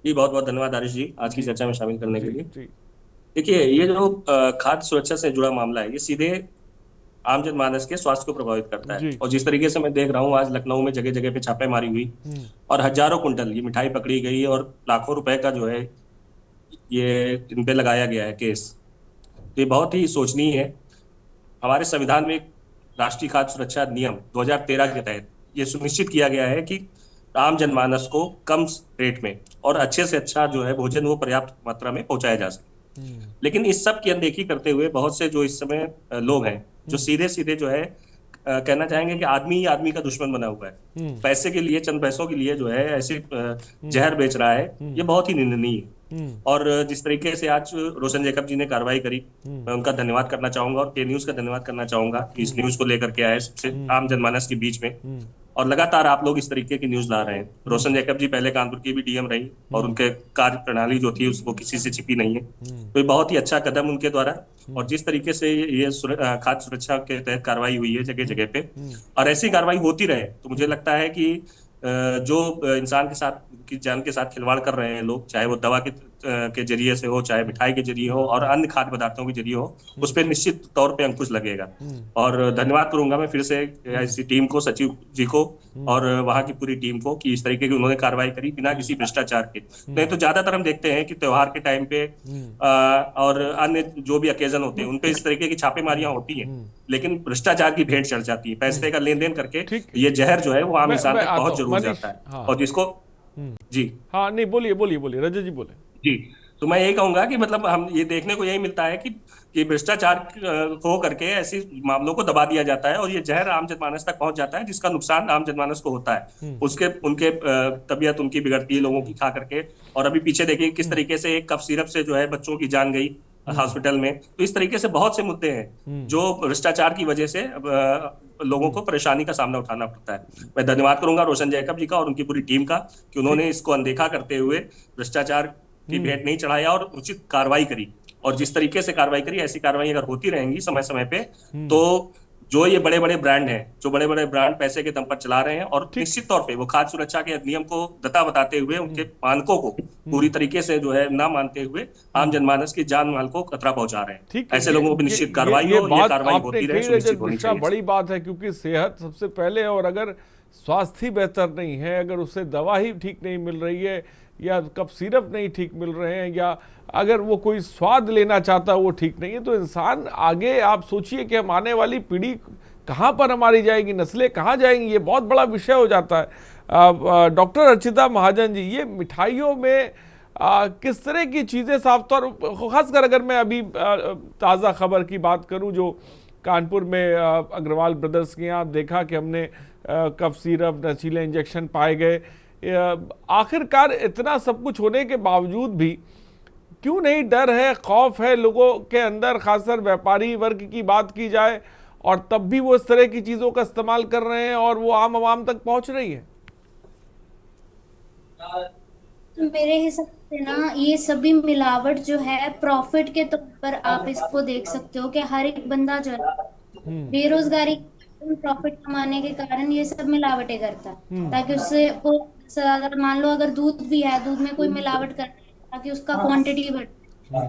जी बहुत बहुत धन्यवाद आरिश जी आज की चर्चा में शामिल करने के लिए। देखिए, ये जो खाद्य सुरक्षा से जुड़ा मामला है ये सीधे आम जनमानस के स्वास्थ्य को प्रभावित करता है। और जिस तरीके से मैं देख रहा हूँ आज लखनऊ में जगह जगह पे छापेमारी हुई और हजारों कुंटल ये मिठाई पकड़ी गई और लाखों रुपए का जो है ये इन पे लगाया गया है केस। तो ये बहुत ही सोचनीय है। हमारे संविधान में राष्ट्रीय खाद्य सुरक्षा अधिनियम 2013 के तहत ये सुनिश्चित किया गया है कि आम जनमानस को कम रेट में और अच्छे से अच्छा जो है भोजन वो पर्याप्त मात्रा में पहुंचाया जा सके। लेकिन इस सब की अनदेखी करते हुए बहुत से जो इस समय लोग हैं जो सीधे सीधे जो है कहना चाहेंगे कि आदमी ही आदमी का दुश्मन बना हुआ है, पैसे के लिए, चंद पैसों के लिए जो है ऐसे जहर बेच रहा है, ये बहुत ही निंदनीय है। और जिस तरीके से आज रोशन जैकब जी ने कार्रवाई करी, मैं उनका धन्यवाद करना चाहूंगा और के न्यूज का धन्यवाद करना चाहूंगा इस न्यूज को लेकर के आए सबसे आम जनमानस के बीच में। और लगातार आप लोग इस तरीके की न्यूज ला रहे हैं। रोशन जैकब जी पहले कानपुर की भी डीएम रही और उनके कार्य प्रणाली जो थी उसको किसी से छिपी नहीं है, तो ये बहुत ही अच्छा कदम उनके द्वारा। और जिस तरीके से ये खाद्य सुरक्षा के तहत कार्रवाई हुई है जगह जगह पे और ऐसी कार्रवाई होती रहे, तो मुझे लगता है कि जो इंसान के साथ की जान के साथ खिलवाड़ कर रहे हैं लोग, चाहे वो दवा के जरिए से हो, चाहे मिठाई के जरिए हो और अन्य खाद्य पदार्थों के जरिए हो, उस पर निश्चित तौर पे अंकुश लगेगा। और धन्यवाद करूंगा मैं फिर से इसी टीम को, सचिव जी को और वहां की पूरी टीम को कि इस तरीके की उन्होंने कार्रवाई करी बिना किसी भ्रष्टाचार के। नहीं तो ज्यादातर हम देखते हैं कि त्योहार के टाइम पे और अन्य जो भी ओकेजन होते हैं उनपे इस तरीके की छापेमारियां होती हैं, लेकिन भ्रष्टाचार की भेंट चढ़ जाती है। पैसे का लेन देन करके ये जहर जो है वो आम इंसान तक बहुत जरूर जाता है। और जिसको जी हाँ नहीं बोलिए रजत जी बोले जी। तो मैं यही कहूंगा कि मतलब हम ये देखने को यही मिलता है कि भ्रष्टाचार हो करके ऐसे मामलों को दबा दिया जाता है और ये जहर आम जनमानस तक पहुंच जाता है, जिसका नुकसान आम जनमानस को होता है। उनके तबीयत उनकी बिगड़ती है लोगों की खा करके। और अभी पीछे देखिए किस तरीके से एक कप सिरप से जो है बच्चों की जान गई हॉस्पिटल में। तो इस तरीके से बहुत से मुद्दे हैं जो भ्रष्टाचार की वजह से लोगों को परेशानी का सामना उठाना पड़ता है। मैं धन्यवाद करूंगा रोशन जैकब जी का और उनकी पूरी टीम का कि उन्होंने इसको अनदेखा करते हुए भ्रष्टाचार की भेंट नहीं चढ़ाया और उचित कार्रवाई करी। और जिस तरीके से कार्रवाई करी, ऐसी कार्रवाई अगर होती रहेंगी समय समय पे, तो जो ये बड़े बड़े ब्रांड हैं, जो बड़े बड़े ब्रांड पैसे के दम पर चला रहे हैं और निश्चित तौर पे वो खाद्य सुरक्षा के अधिनियम को दता बताते हुए उनके मानकों को पूरी तरीके से जो है ना मानते हुए आम जनमानस की जान माल को खतरा पहुंचा रहे हैं। ऐसे लोगों पर निश्चित कार्रवाई हो, ये कार्रवाई होती रहे, सुनिश्चित होनी चाहिए। बड़ी बात है क्योंकि सेहत सबसे पहले, और अगर स्वास्थ्य ही बेहतर नहीं है, अगर उसे दवा ही ठीक नहीं मिल रही है, या कप सिरप नहीं ठीक मिल रहे हैं, या अगर वो कोई स्वाद लेना चाहता है वो ठीक नहीं है, तो इंसान आगे आप सोचिए कि हम आने वाली पीढ़ी कहाँ पर हमारी जाएगी, नस्लें कहाँ जाएंगी, ये बहुत बड़ा विषय हो जाता है। डॉक्टर अर्चिता महाजन जी, ये मिठाइयों में किस तरह की चीज़ें साफ तौर, खासकर अगर मैं अभी ताज़ा खबर की बात करूं जो कानपुर में अग्रवाल ब्रदर्स के यहाँ देखा कि हमने कफ सिरप, नशीले इंजेक्शन पाए गए, आखिरकार इतना सब कुछ होने के बावजूद भी क्यों नहीं डर है, खौफ है लोगों के अंदर, खासकर व्यापारी वर्ग की बात की जाए, और तब भी वो इस तरह की चीज़ों का इस्तेमाल कर रहे हैं और वो आम आवाम तक पहुंच रही है? मेरे हिसाब से ना ये सभी मिलावट जो है प्रॉफिट के तौर पर आप इसको देख सकते हो कि हर एक बंदा जो है बेरोजगारी प्रॉफिट कमाने के कारण ये सब मिलावटें करता है, ताकि उससे अगर मान लो अगर दूध भी है, दूध में कोई मिलावट कर रहा है ताकि उसका क्वांटिटी बढ़े,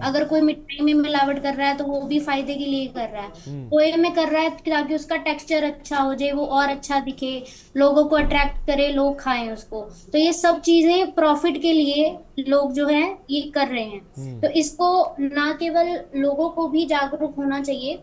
अगर कोई मिठाई में मिलावट कर रहा है तो वो भी फायदे के लिए कर रहा है, पोहे में कर रहा है ताकि उसका टेक्सचर अच्छा हो जाए, वो और अच्छा दिखे, लोगों को अट्रैक्ट करे, लोग खाएं उसको। तो ये सब चीजें प्रॉफिट के लिए लोग जो है ये कर रहे हैं। तो इसको ना केवल लोगों को भी जागरूक होना चाहिए।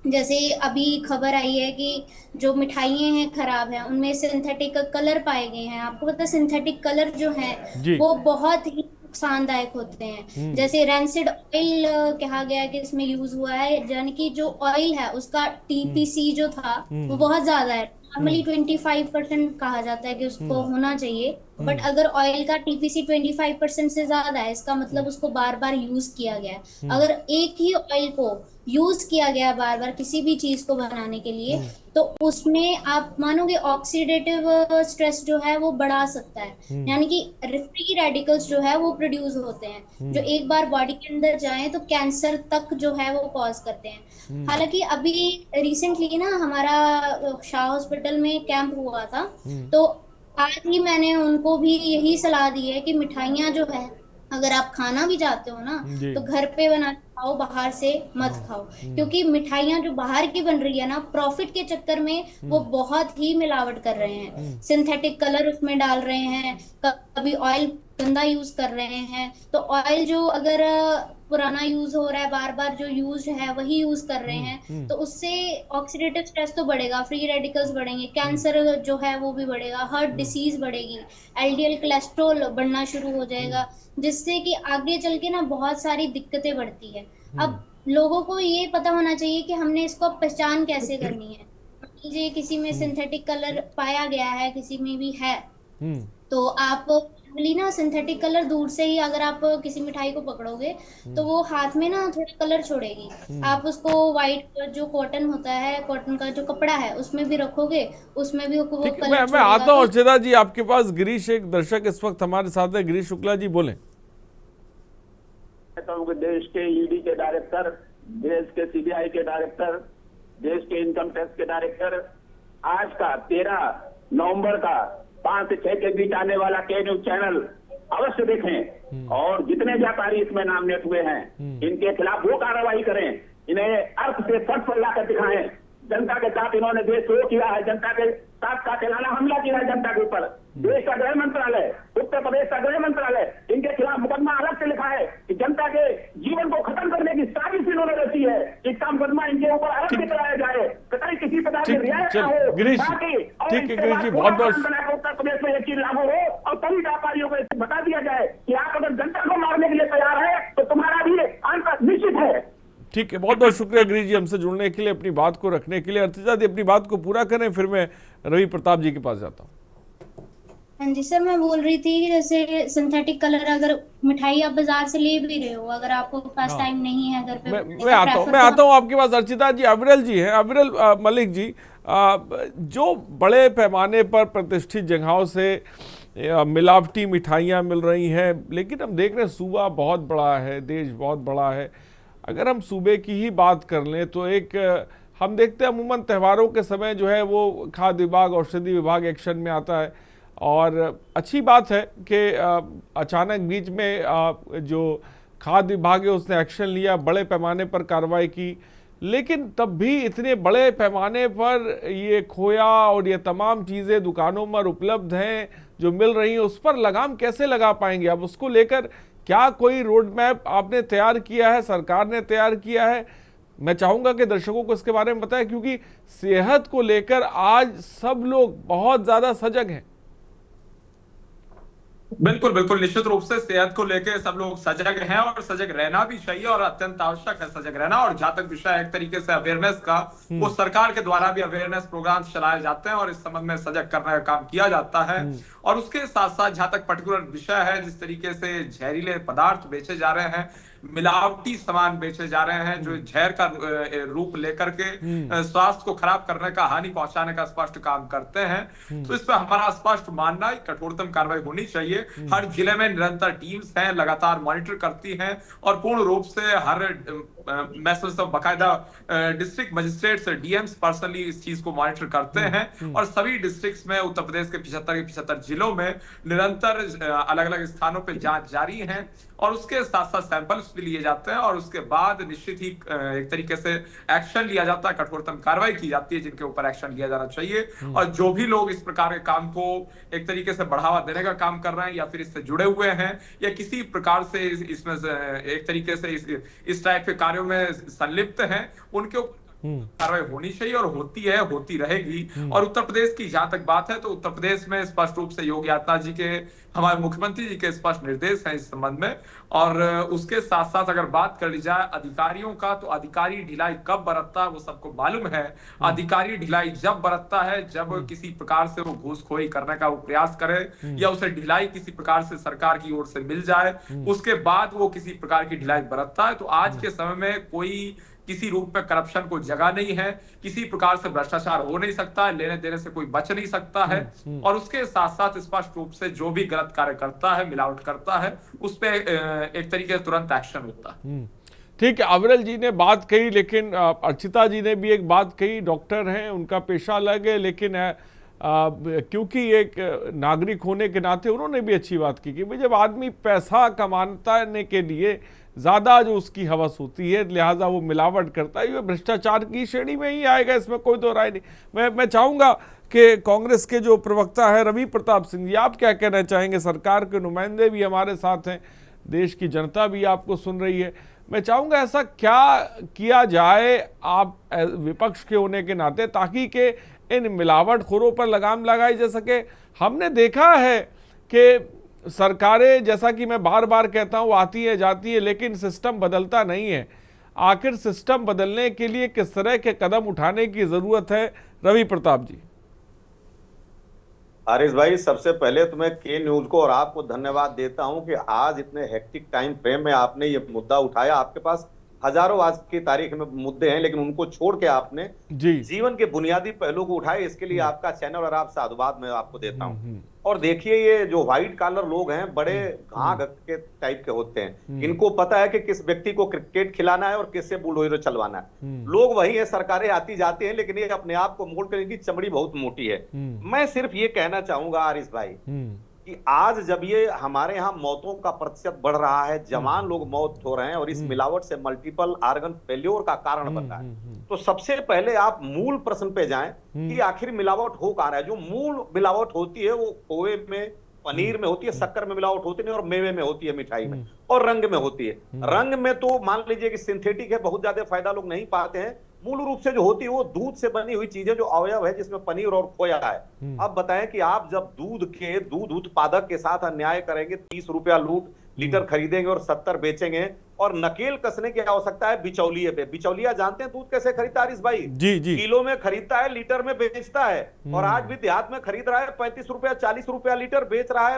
जैसे अभी खबर आई है कि जो मिठाइयाँ हैं खराब हैं, उनमें सिंथेटिक कलर पाए गए हैं। आपको पता है सिंथेटिक कलर जो है वो बहुत ही नुकसानदायक होते हैं। जैसे रैंसिड ऑयल कहा गया है कि इसमें यूज हुआ है, यानी कि जो ऑयल है उसका TPC जो था वो बहुत ज्यादा है। नॉर्मली 25% कहा जाता है कि उसको होना चाहिए, बट अगर ऑयल का TPC 25% से ज्यादा है, इसका मतलब उसको बार बार यूज किया गया है। अगर एक ही ऑयल को यूज किया गया बार बार किसी भी चीज को बनाने के लिए, तो उसमें आप मानोगे ऑक्सीडेटिव स्ट्रेस जो है वो बढ़ा सकता है, यानी कि फ्री रेडिकल्स जो है वो प्रोड्यूस होते हैं जो एक बार बॉडी के अंदर जाएं तो कैंसर तक जो है वो कॉज करते हैं। हालांकि अभी रिसेंटली ना हमारा शाह हॉस्पिटल में कैंप हुआ था, तो आज ही मैंने उनको भी यही सलाह दी है कि मिठाइयाँ जो है अगर आप खाना भी चाहते हो ना तो घर पे बना खाओ, बाहर से मत खाओ, क्योंकि मिठाइयाँ जो बाहर की बन रही है ना प्रॉफिट के चक्कर में वो बहुत ही मिलावट कर रहे हैं, सिंथेटिक कलर उसमें डाल रहे हैं, कभी ऑयल गंदा यूज कर रहे हैं। तो ऑयल जो अगर पुराना यूज हो रहा है, बार बार जो यूज है वही यूज कर रहे हैं, तो उससे ऑक्सीडेटिव स्ट्रेस तो बढ़ेगा, फ्री रेडिकल्स बढ़ेंगे, कैंसर जो है वो भी बढ़ेगा, हार्ट डिसीज बढ़ेगी, LDL कोलेस्ट्रॉल बढ़ना शुरू हो जाएगा, जिससे कि आगे चल के ना बहुत सारी दिक्कतें बढ़ती है। अब लोगों को ये पता होना चाहिए कि हमने इसको पहचान कैसे करनी है। मान किसी में सिंथेटिक कलर पाया गया है, किसी में भी है, तो आप ना सिंथेटिक कलर दूर से ही अगर आप किसी मिठाई को पकड़ोगे तो वो हाथ में ना थोड़ा कलर छोड़ेगी। आप उसको व्हाइट जो कॉटन होता है, कॉटन का जो कपड़ा है उसमें भी रखोगे, उसमें भी वो कलर मैं आता हूँ अर्चिता जी आपके पास। गिरीश, एक दर्शक इस वक्त हमारे साथ है, गिरीश शुक्ला जी बोले। तो देश के ED के डायरेक्टर, देश के CBI के डायरेक्टर, देश के इनकम टैक्स के डायरेक्टर, आज का 13 नवंबर का 5 से 6 के बीच आने वाला के न्यूज चैनल अवश्य देखें, और जितने व्यापारी इसमें नामिनेट हुए हैं इनके खिलाफ वो कार्रवाई करें, इन्हें अर्थ से फट पर लाकर दिखाएं। जनता के साथ इन्होंने देशद्रोह किया है, जनता के साथ कातिलाना हमला किया है जनता के ऊपर। देश का गृह मंत्रालय, उत्तर प्रदेश का गृह मंत्रालय, इनके खिलाफ मुकदमा अलग से लिखा है कि जनता के जीवन को खत्म करने की साजिश इन्होंने रची है। इसका मुकदमा इनके ऊपर अलग से कराया जाए, कतई किसी प्रकार की रियायत ना हो। गिरीश, ठीक है गिरीश जी, बहुत बहुत उत्तर प्रदेश में ये चीज लागू हो और सभी व्यापारियों को बता दिया जाए कि आप अगर जनता को मारने के लिए तैयार है तो तुम्हारा भी अंत निश्चित है। ठीक है, बहुत बहुत शुक्रिया गिरीश जी हमसे जुड़ने के लिए, अपनी बात को रखने के लिए। अर्चिता जी अपनी बात को पूरा करें, फिर मैं रवि प्रताप जी के पास जाता हूँ। हाँ जी सर, मैं बोल रही थी कि जैसे सिंथेटिक कलर अगर मिठाई आप बाजार से ले भी रहे हो, अगर आपको पास टाइम नहीं है घर पे, मैं आता हूँ आपके पास। अर्चिता जी, अविरल जी हैं, अविरल मलिक जी, जो बड़े पैमाने पर प्रतिष्ठित जगहों से मिलावटी मिठाइयाँ मिल रही हैं, लेकिन हम देख रहे हैं सूबा बहुत बड़ा है, देश बहुत बड़ा है। अगर हम सूबे की ही बात कर लें तो एक हम देखते हैं अमूमन त्योहारों के समय जो है वो खाद्य विभाग, औषधि विभाग एक्शन में आता है, और अच्छी बात है कि अचानक बीच में जो खाद्य विभाग है उसने एक्शन लिया, बड़े पैमाने पर कार्रवाई की, लेकिन तब भी इतने बड़े पैमाने पर ये खोया और ये तमाम चीज़ें दुकानों पर उपलब्ध हैं जो मिल रही हैं, उस पर लगाम कैसे लगा पाएंगे? अब उसको लेकर क्या कोई रोड मैप आपने तैयार किया है, सरकार ने तैयार किया है? मैं चाहूंगा कि दर्शकों को इसके बारे में बताएं, क्योंकि सेहत को लेकर आज सब लोग बहुत ज्यादा सजग हैं। बिल्कुल बिल्कुल, निश्चित रूप से सेहत को लेकर सब लोग सजग हैं और सजग रहना भी चाहिए और अत्यंत आवश्यक है सजग रहना। और जहां तक विषय एक तरीके से अवेयरनेस का, वो सरकार के द्वारा भी अवेयरनेस प्रोग्राम चलाए जाते हैं और इस संबंध में सजग करने का काम किया जाता है। और उसके साथ साथ जहां तक पर्टिकुलर विषय है, जिस तरीके से जहरीले पदार्थ बेचे जा रहे हैं, मिलावटी सामान बेचे जा रहे हैं जो जहर का रूप लेकर के स्वास्थ्य को खराब करने का, हानि पहुंचाने का स्पष्ट काम करते हैं, तो इस पर हमारा स्पष्ट मानना है कठोरतम कार्रवाई होनी चाहिए। हर जिले में निरंतर टीम्स हैं, लगातार मॉनिटर करती हैं और पूर्ण रूप से हर मैं समझता हूं बाकायदा डिस्ट्रिक्ट मजिस्ट्रेट्स, डीएम्स पर्सनली इस चीज को मॉनिटर करते हैं और सभी डिस्ट्रिक्ट्स में उत्तर प्रदेश के 75 जिलों में निरंतर अलग अलग स्थानों पे जांच जारी है और उसके साथ साथ सैंपल्स भी लिए जाते हैं और उसके बाद निश्चित ही एक तरीके से एक्शन लिया जाता है, कठोरतम कार्रवाई की जाती है जिनके ऊपर एक्शन लिया जाना चाहिए। और जो भी लोग इस प्रकार के काम को एक तरीके से बढ़ावा देने का काम कर रहे हैं या फिर इससे जुड़े हुए हैं या किसी प्रकार से इसमें एक तरीके से इस टाइप के कार्यों में संलिप्त हैं, उनके ऊपर कार्रवाई होनी चाहिए और होती है, होती रहेगी। और उत्तर प्रदेश की जहां तक बात है तो उत्तर प्रदेश में स्पष्ट रूप से योगी आदित्यनाथ जी के, हमारे मुख्यमंत्री जी के स्पष्ट निर्देश हैं इस संबंध में। और उसके साथ साथ अगर बात कर ली जाए अधिकारियों का, तो अधिकारी ढिलाई कब बरतता है वो सबको मालूम है। अधिकारी ढिलाई जब बरतता है जब किसी प्रकार से वो घूसखोरी करने का वो प्रयास करे या उसे ढिलाई किसी प्रकार से सरकार की ओर से मिल जाए, उसके बाद वो किसी प्रकार की ढिलाई बरतता है। तो आज के समय में कोई किसी रूप में करप्शन को जगह नहीं है, किसी प्रकार से भ्रष्टाचार हो नहीं सकता है, लेने देने से कोई बच नहीं सकता है। और उसके साथ साथ स्पष्ट रूप से जो भी गलत कार्य करता है, मिलावट करता है, उस पे एक तरीके से तुरंत एक्शन होता है। ठीक है, अविरल जी ने बात कही, लेकिन अर्चिता जी ने भी एक बात कही। डॉक्टर हैं, उनका पेशा अलग है, लेकिन क्योंकि एक नागरिक होने के नाते उन्होंने भी अच्छी बात की कि जब आदमी पैसा कमाने के लिए ज़्यादा जो उसकी हवस होती है, लिहाजा वो मिलावट करता है, ये भ्रष्टाचार की श्रेणी में ही आएगा, इसमें कोई दो राय नहीं। मैं चाहूँगा कि कांग्रेस के जो प्रवक्ता है रवि प्रताप सिंह जी, आप क्या कहना चाहेंगे? सरकार के नुमाइंदे भी हमारे साथ हैं, देश की जनता भी आपको सुन रही है। मैं चाहूँगा ऐसा क्या किया जाए आप विपक्ष के होने के नाते, ताकि के इन मिलावटखोरों पर लगाम लगाई जा सके। हमने देखा है कि सरकारें, जैसा कि मैं बार बार कहता हूं, आती है जाती है, लेकिन सिस्टम बदलता नहीं है। आखिर सिस्टम बदलने के लिए किस तरह के कदम उठाने की जरूरत है? रवि प्रताप जी। आरिस भाई, सबसे पहले तो मैं के न्यूज को और आपको धन्यवाद देता हूं कि आज इतने हेक्टिक टाइम फ्रेम में आपने ये मुद्दा उठाया। आपके पास हजारों आज की तारीख में मुद्दे हैं, लेकिन उनको छोड़ के आपने जीवन के बुनियादी पहलू को उठाए, इसके लिए आपका चैनल और आप साधुवाद मैं आपको देता हूं। और देखिए, ये जो व्हाइट कॉलर लोग हैं, बड़े घाघ के टाइप के होते हैं, इनको पता है कि किस व्यक्ति को क्रिकेट खिलाना है और किससे बुलडोजर चलवाना है। लोग वही है, सरकारें आती जाती हैं, लेकिन ये अपने आप को मोड़ कर, इनकी चमड़ी बहुत मोटी है। मैं सिर्फ ये कहना चाहूंगा आरिस भाई कि आज जब ये हमारे यहाँ मौतों का प्रतिशत बढ़ रहा है, जवान लोग मौत हो रहे हैं और इस मिलावट से मल्टीपल ऑर्गन फेल्योर का कारण बन रहा है, तो सबसे पहले आप मूल प्रश्न पे जाएं कि आखिर मिलावट हो कहां रहा है। जो मूल मिलावट होती है वो खोए में, पनीर में होती है, शक्कर में मिलावट होती नहीं, और मेवे में होती है, मिठाई में, और रंग में होती है। रंग में तो मान लीजिए कि सिंथेटिक है, बहुत ज्यादा फायदा लोग नहीं पाते हैं। मूल रूप से जो होती है वो दूध से बनी हुई चीजें, जो अवयव है जिसमें पनीर और खोया है। अब बताएं कि आप जब दूध उत्पादक के साथ अन्याय करेंगे, 30 रुपया लीटर खरीदेंगे और 70 बेचेंगे, और नकेल कसने की आवश्यकता है बिचौलिए पे। बिचौलिया जानते हैं दूध कैसे खरीदता है भाई? जी। किलो में खरीदता है, लीटर में बेचता है। और आज भी देहात में खरीद रहा है 35 रुपया 40 रुपया लीटर, बेच रहा है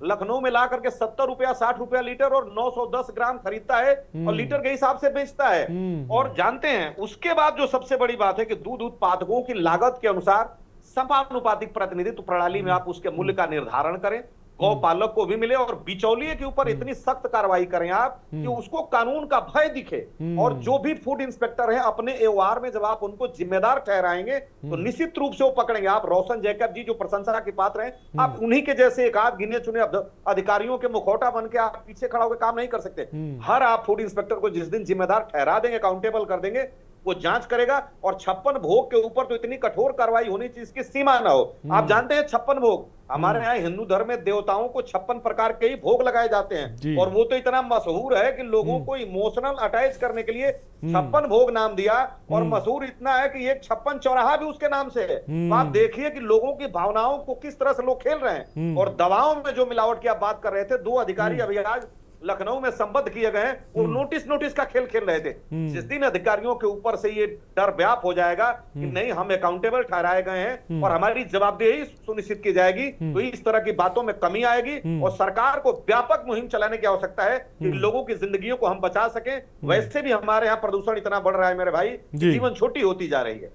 लखनऊ में ला करके 70 रुपया 60 रुपया लीटर, और 910 ग्राम खरीदता है और लीटर के हिसाब से बेचता है। और जानते हैं उसके बाद जो सबसे बड़ी बात है कि दूध उत्पादकों की लागत के अनुसार समानुपातिक प्रतिनिधित्व प्रणाली में आप उसके मूल्य का निर्धारण करें, गौ पालक को भी मिले, और बिचौलिए के ऊपर इतनी सख्त कार्रवाई करें आप कि उसको कानून का भय दिखे। और जो भी फूड इंस्पेक्टर हैं, अपने एओआर में जब आप उनको जिम्मेदार ठहराएंगे तो निश्चित रूप से वो पकड़ेंगे। आप रोशन जैकब जी जो प्रशंसा के पात्र हैं, आप उन्हीं के जैसे एक आध गिने चुने अधिकारियों के मुखौटा बन के आप पीछे खड़ा होकर काम नहीं कर सकते। हर आप फूड इंस्पेक्टर को जिस दिन जिम्मेदार ठहरा देंगे, अकाउंटेबल कर देंगे, वो जांच करेगा, और 56 भोग के ऊपर तो इतनी कठोर कार्रवाई होनी चाहिए, इसकी सीमा ना हो। आप जानते हैं 56 भोग, हमारे यहाँ हिंदू धर्म में देवताओं को 56 प्रकार के ही भोग लगाए जाते हैं, और वो तो इतना मशहूर है कि लोगों को इमोशनल अटैच करने के लिए 56 भोग नाम दिया, और मशहूर इतना है कि एक 56 चौराहा भी उसके नाम से है। तो आप देखिए कि लोगों की भावनाओं को किस तरह से लोग खेल रहे हैं। और दवाओं में जो मिलावट की आप बात कर रहे थे, 2 अधिकारी अभी आज लखनऊ में संबद्ध किए गए हैं, वो नोटिस का खेल खेल रहे थे। जिस दिन अधिकारियों के ऊपर से ये डर व्याप हो जाएगा कि नहीं, हम अकाउंटेबल ठहराए गए हैं और हमारी जवाबदेही सुनिश्चित की जाएगी, तो इस तरह की बातों में कमी आएगी, और सरकार को व्यापक मुहिम चलाने की आवश्यकता है कि लोगों की जिंदगियों को हम बचा सकें। वैसे भी हमारे यहाँ प्रदूषण इतना बढ़ रहा है मेरे भाई, जीवन छोटी होती जा रही है।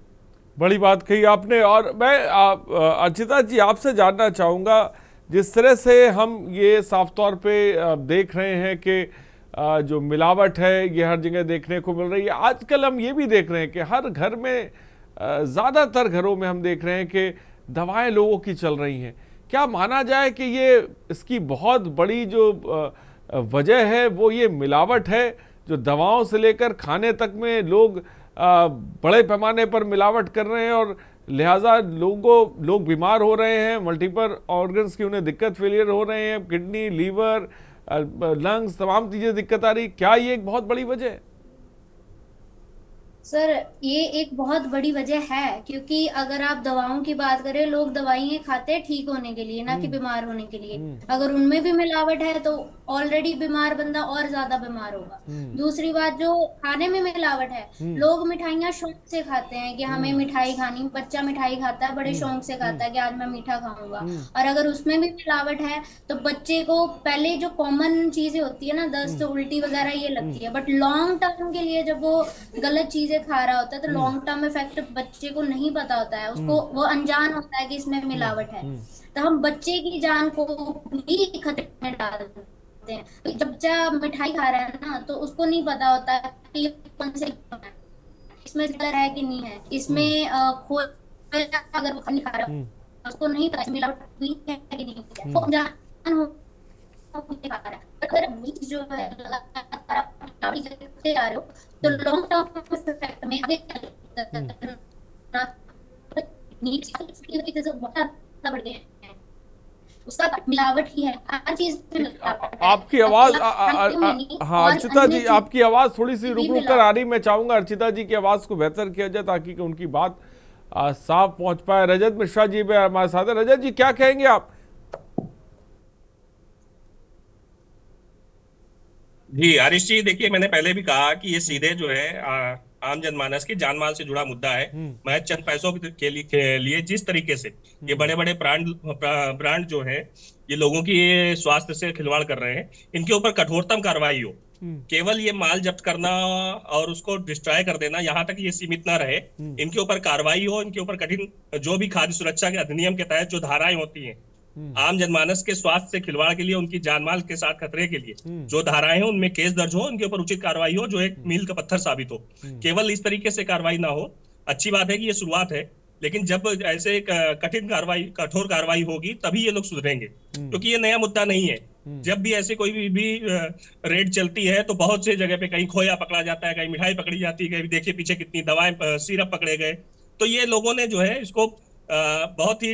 बड़ी बात कही आपने। और मैं अर्चिता जी आपसे जानना चाहूंगा, जिस तरह से हम ये साफ तौर पे देख रहे हैं कि जो मिलावट है ये हर जगह देखने को मिल रही है। आजकल हम ये भी देख रहे हैं कि हर घर में, ज़्यादातर घरों में हम देख रहे हैं कि दवाएं लोगों की चल रही हैं। क्या माना जाए कि ये इसकी बहुत बड़ी जो वजह है वो ये मिलावट है, जो दवाओं से लेकर खाने तक में लोग बड़े पैमाने पर मिलावट कर रहे हैं, और लिहाजा लोग बीमार हो रहे हैं, मल्टीपल ऑर्गन्स की उन्हें दिक्कत, फेलियर हो रहे हैं, किडनी, लीवर, लंग्स, तमाम चीज़ें दिक्कत आ रही। क्या ये एक बहुत बड़ी वजह है? सर ये एक बहुत बड़ी वजह है, क्योंकि अगर आप दवाओं की बात करें, लोग दवाइयाँ खाते हैं ठीक होने के लिए, ना कि बीमार होने के लिए। अगर उनमें भी मिलावट है तो ऑलरेडी बीमार बंदा और ज्यादा बीमार होगा। दूसरी बात, जो खाने में मिलावट है, लोग मिठाइयाँ शौक से खाते हैं कि हमें मिठाई खानी, बच्चा मिठाई खाता है बड़े शौक से खाता है कि आज मैं मीठा खाऊंगा, और अगर उसमें भी मिलावट है तो बच्चे को पहले जो कॉमन चीजें होती है ना, दस्त, उल्टी वगैरह, ये लगती है, बट लॉन्ग टर्म के लिए जब वो गलत चीजें खा रहा होता है तो लॉन्ग टर्म इफेक्ट बच्चे को नहीं पता होता है, उसको वो अनजान होता है कि इसमें मिलावट है। तो हम बच्चे की जान को भी खतरे में डाल देते हैं। जब बच्चा मिठाई खा रहा है ना, तो उसको नहीं पता होता है कि कौन से इसमें कलर है कि नहीं है, इसमें अगर वो नहीं खा रहा है उसको नहीं पता मिलावट हुई है कि नहीं है, वो अनजान हो खा रहा है। अगर जो है आ रहे हो तो लॉन्ग टर्म इफेक्ट में बढ़ गए हैं, उसका मिलावट ही है, हर चीज। आपकी आवाज हाँ अर्चिता जी, आपकी आवाज थोड़ी सी रुक रुक कर आ रही। मैं चाहूंगा अर्चिता जी की आवाज को बेहतर किया जाए ताकि उनकी बात साफ पहुंच पाए। रजत मिश्रा जी हमारे साथ है। रजत जी, क्या कहेंगे आप? जी आरिश जी, देखिए मैंने पहले भी कहा कि ये सीधे जो है आम जनमानस की जानमाल से जुड़ा मुद्दा है। मैं चंद पैसों के लिए जिस तरीके से ये बड़े बड़े ब्रांड जो है ये लोगों की स्वास्थ्य से खिलवाड़ कर रहे हैं, इनके ऊपर कठोरतम कार्रवाई हो। केवल ये माल जब्त करना और उसको डिस्ट्रॉय कर देना, यहाँ तक ये सीमित ना रहे, इनके ऊपर कार्रवाई हो। इनके ऊपर कठिन, जो भी खाद्य सुरक्षा के अधिनियम के तहत जो धाराएं होती हैं आम जनमानस के स्वास्थ्य से खिलवाड़ के लिए, उनकी जानमाल के साथ खतरे के लिए जो धाराएं हैं, उनमें केस दर्ज हो, उनके ऊपर उचित कार्रवाई हो, जो एक मील का पत्थर साबित हो। केवल इस तरीके से कार्रवाई ना हो। अच्छी बात है कि ये शुरुआत है, लेकिन जब ऐसे कठिन कार्रवाई, कठोर कार्रवाई होगी तभी ये लोग सुधरेंगे, क्योंकि ये नया मुद्दा नहीं है। जब भी ऐसे कोई भी रेड चलती है तो बहुत से जगह पे कहीं खोया पकड़ा जाता है, कहीं मिठाई पकड़ी जाती है, कहीं देखिए पीछे कितनी दवाएं, सिरप पकड़े गए। तो ये लोगों ने जो है इसको बहुत ही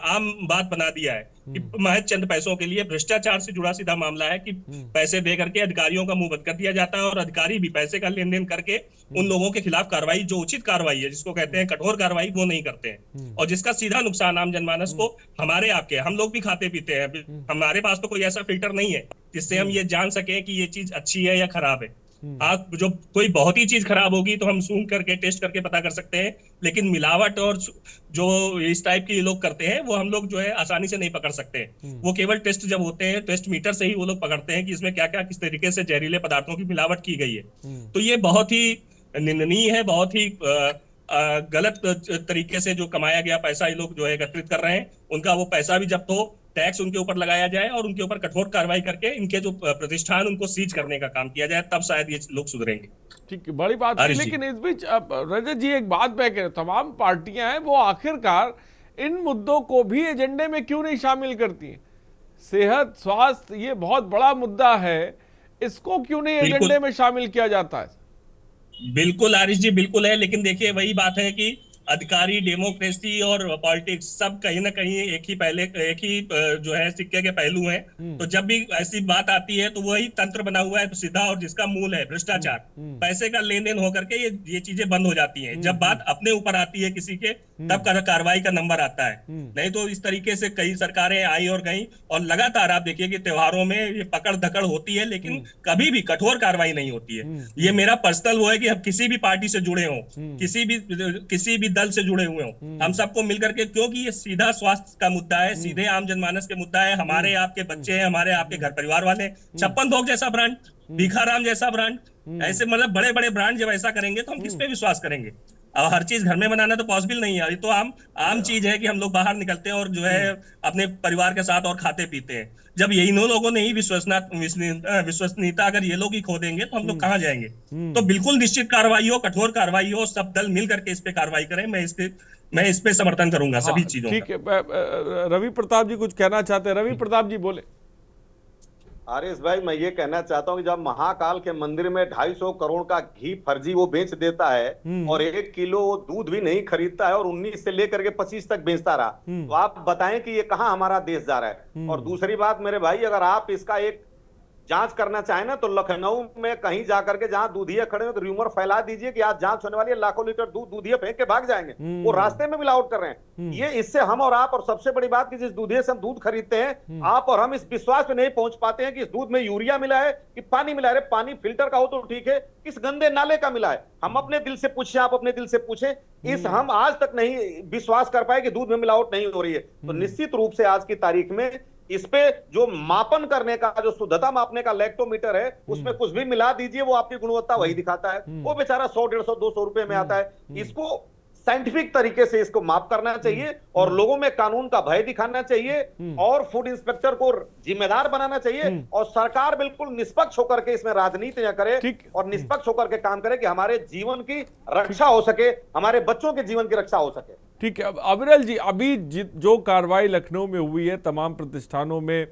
आम बात बना दिया है कि महज चंद पैसों के लिए भ्रष्टाचार से जुड़ा सीधा मामला है कि पैसे दे करके अधिकारियों का मुंह बंद कर दिया जाता है, और अधिकारी भी पैसे का लेन देन करके उन लोगों के खिलाफ कार्रवाई, जो उचित कार्रवाई है, जिसको कहते हैं कठोर कार्रवाई, वो नहीं करते हैं। और जिसका सीधा नुकसान आम जनमानस को, हमारे आपके, हम लोग भी खाते पीते हैं, हमारे पास तो कोई ऐसा फिल्टर नहीं है जिससे हम ये जान सके कि ये चीज अच्छी है या खराब है। आप जो कोई बहुत ही चीज खराब होगी तो हम सूंघ करके, टेस्ट करके पता कर सकते हैं, लेकिन मिलावट और जो इस टाइप के लोग करते हैं वो हम लोग जो है आसानी से नहीं पकड़ सकते। वो केवल टेस्ट जब होते हैं, टेस्ट मीटर से ही वो लोग पकड़ते हैं कि इसमें क्या क्या, किस तरीके से जहरीले पदार्थों की मिलावट की गई है। तो ये बहुत ही निंदनीय है, बहुत ही गलत तरीके से जो कमाया गया पैसा ये लोग जो है एकत्रित कर रहे हैं, उनका वो पैसा भी जब्त हो, टैक्स उनके ऊपर लगाया जाए और उनके ऊपर कठोर कार्रवाई करके इनके जो प्रतिष्ठान उनको सीज करने का काम किया जाए, तब शायद ये लोग सुधरेंगे। ठीक है, बड़ी बात है। लेकिन इस बीच रजत जी एक बात मैं कह, तमाम पार्टियां हैं वो आखिरकार इन मुद्दों को भी एजेंडे में क्यों नहीं शामिल करती हैं? सेहत, स्वास्थ्य, ये बहुत बड़ा मुद्दा है, इसको क्यों नहीं एजेंडे में शामिल किया जाता है? बिल्कुल आरिश जी, बिल्कुल है। लेकिन देखिए वही बात है कि अधिकारी, डेमोक्रेसी और पॉलिटिक्स सब कहीं ना कहीं एक ही जो है सिक्के के पहलू हैं। तो जब भी ऐसी बात आती है तो वही तंत्र बना हुआ है सीधा, और जिसका मूल है भ्रष्टाचार, पैसे का लेन देन होकर के ये चीजें बंद हो जाती हैं। जब बात अपने ऊपर आती है किसी के, तब कार्रवाई का नंबर आता है। नहीं तो इस तरीके से कई सरकारें आई और गई, और लगातार आप देखिए कि त्योहारों में ये पकड़ धकड़ होती है, लेकिन कभी भी कठोर कार्रवाई नहीं होती है। ये मेरा पर्सनल वो है कि हम किसी भी पार्टी से जुड़े हों, किसी भी दल से जुड़े हुए हों, हम सबको मिलकर के, क्योंकि ये सीधा स्वास्थ्य का मुद्दा है, सीधे आम जनमानस के मुद्दा है। हमारे आपके बच्चे हैं, हमारे आपके घर परिवार वाले, 56 भोग जैसा ब्रांड, भीखाराम जैसा ब्रांड, ऐसे मतलब बड़े बड़े ब्रांड जब ऐसा करेंगे तो हम किस पे विश्वास करेंगे? अब हर चीज घर में बनाना तो पॉसिबल नहीं है। ये तो आम चीज है कि हम लोग बाहर निकलते हैं और जो है अपने परिवार के साथ और खाते पीते हैं। जब यही लोगों ने ही विश्वसनीयता अगर ये लोग ही खो देंगे तो हम लोग कहाँ जाएंगे? तो बिल्कुल निश्चित कार्रवाई हो, कठोर कार्रवाई हो, सब दल मिल करके इस पे कार्रवाई करें। मैं इस पे समर्थन करूंगा सभी चीजों। ठीक है, रवि प्रताप जी कुछ कहना चाहते हैं? रवि प्रताप जी बोले। आरिश भाई, मैं ये कहना चाहता हूँ कि जब महाकाल के मंदिर में 250 करोड़ का घी फर्जी वो बेच देता है और 1 किलो दूध भी नहीं खरीदता है और 19 से लेकर के 25 तक बेचता रहा, तो आप बताएं कि ये कहाँ हमारा देश जा रहा है? और दूसरी बात मेरे भाई, अगर आप इसका एक जांच करना चाहे ना तो लखनऊ में कहीं जाकर के जहां दूधिया खड़े हो तो रूमर फैला दीजिए कि आज जांच होने वाली है, लाखों लीटर दूध दूधिया फेंक के भाग जाएंगे। वो रास्ते में मिलावट कर रहे हैं। ये इससे हम और आप, और सबसे बड़ी बात कि जिस दूधिया से हम दूध खरीदते हैं, आप और हम इस विश्वास पे नहीं पहुंच पाते हैं कि इस दूध में यूरिया मिला है कि पानी मिला है। पानी फिल्टर का हो तो ठीक है, किस गंदे नाले का मिला है? हम अपने दिल से पूछें, आप अपने दिल से पूछें। इस हम आज तक नहीं विश्वास कर पाए कि दूध में मिलावट नहीं हो रही है। तो निश्चित रूप से आज की तारीख में इस पे जो मापन करने का, जो शुद्धता मापने का लैक्टोमीटर है, उसमें कुछ भी मिला दीजिए, वो आपकी गुणवत्ता वही दिखाता है। वो बेचारा 100, 150, 200 रुपए में आता है। इसको साइंटिफिक तरीके से इसको माप करना चाहिए और लोगों में कानून का भय दिखाना चाहिए और फूड इंस्पेक्टर को जिम्मेदार बनाना चाहिए और सरकार बिल्कुल निष्पक्ष होकर के इसमें राजनीति न करे और निष्पक्ष होकर के काम करे कि हमारे जीवन की रक्षा हो सके, हमारे बच्चों के जीवन की रक्षा हो सके। ठीक है, अब अविरल जी, अभी जो कार्रवाई लखनऊ में हुई है तमाम प्रतिष्ठानों में,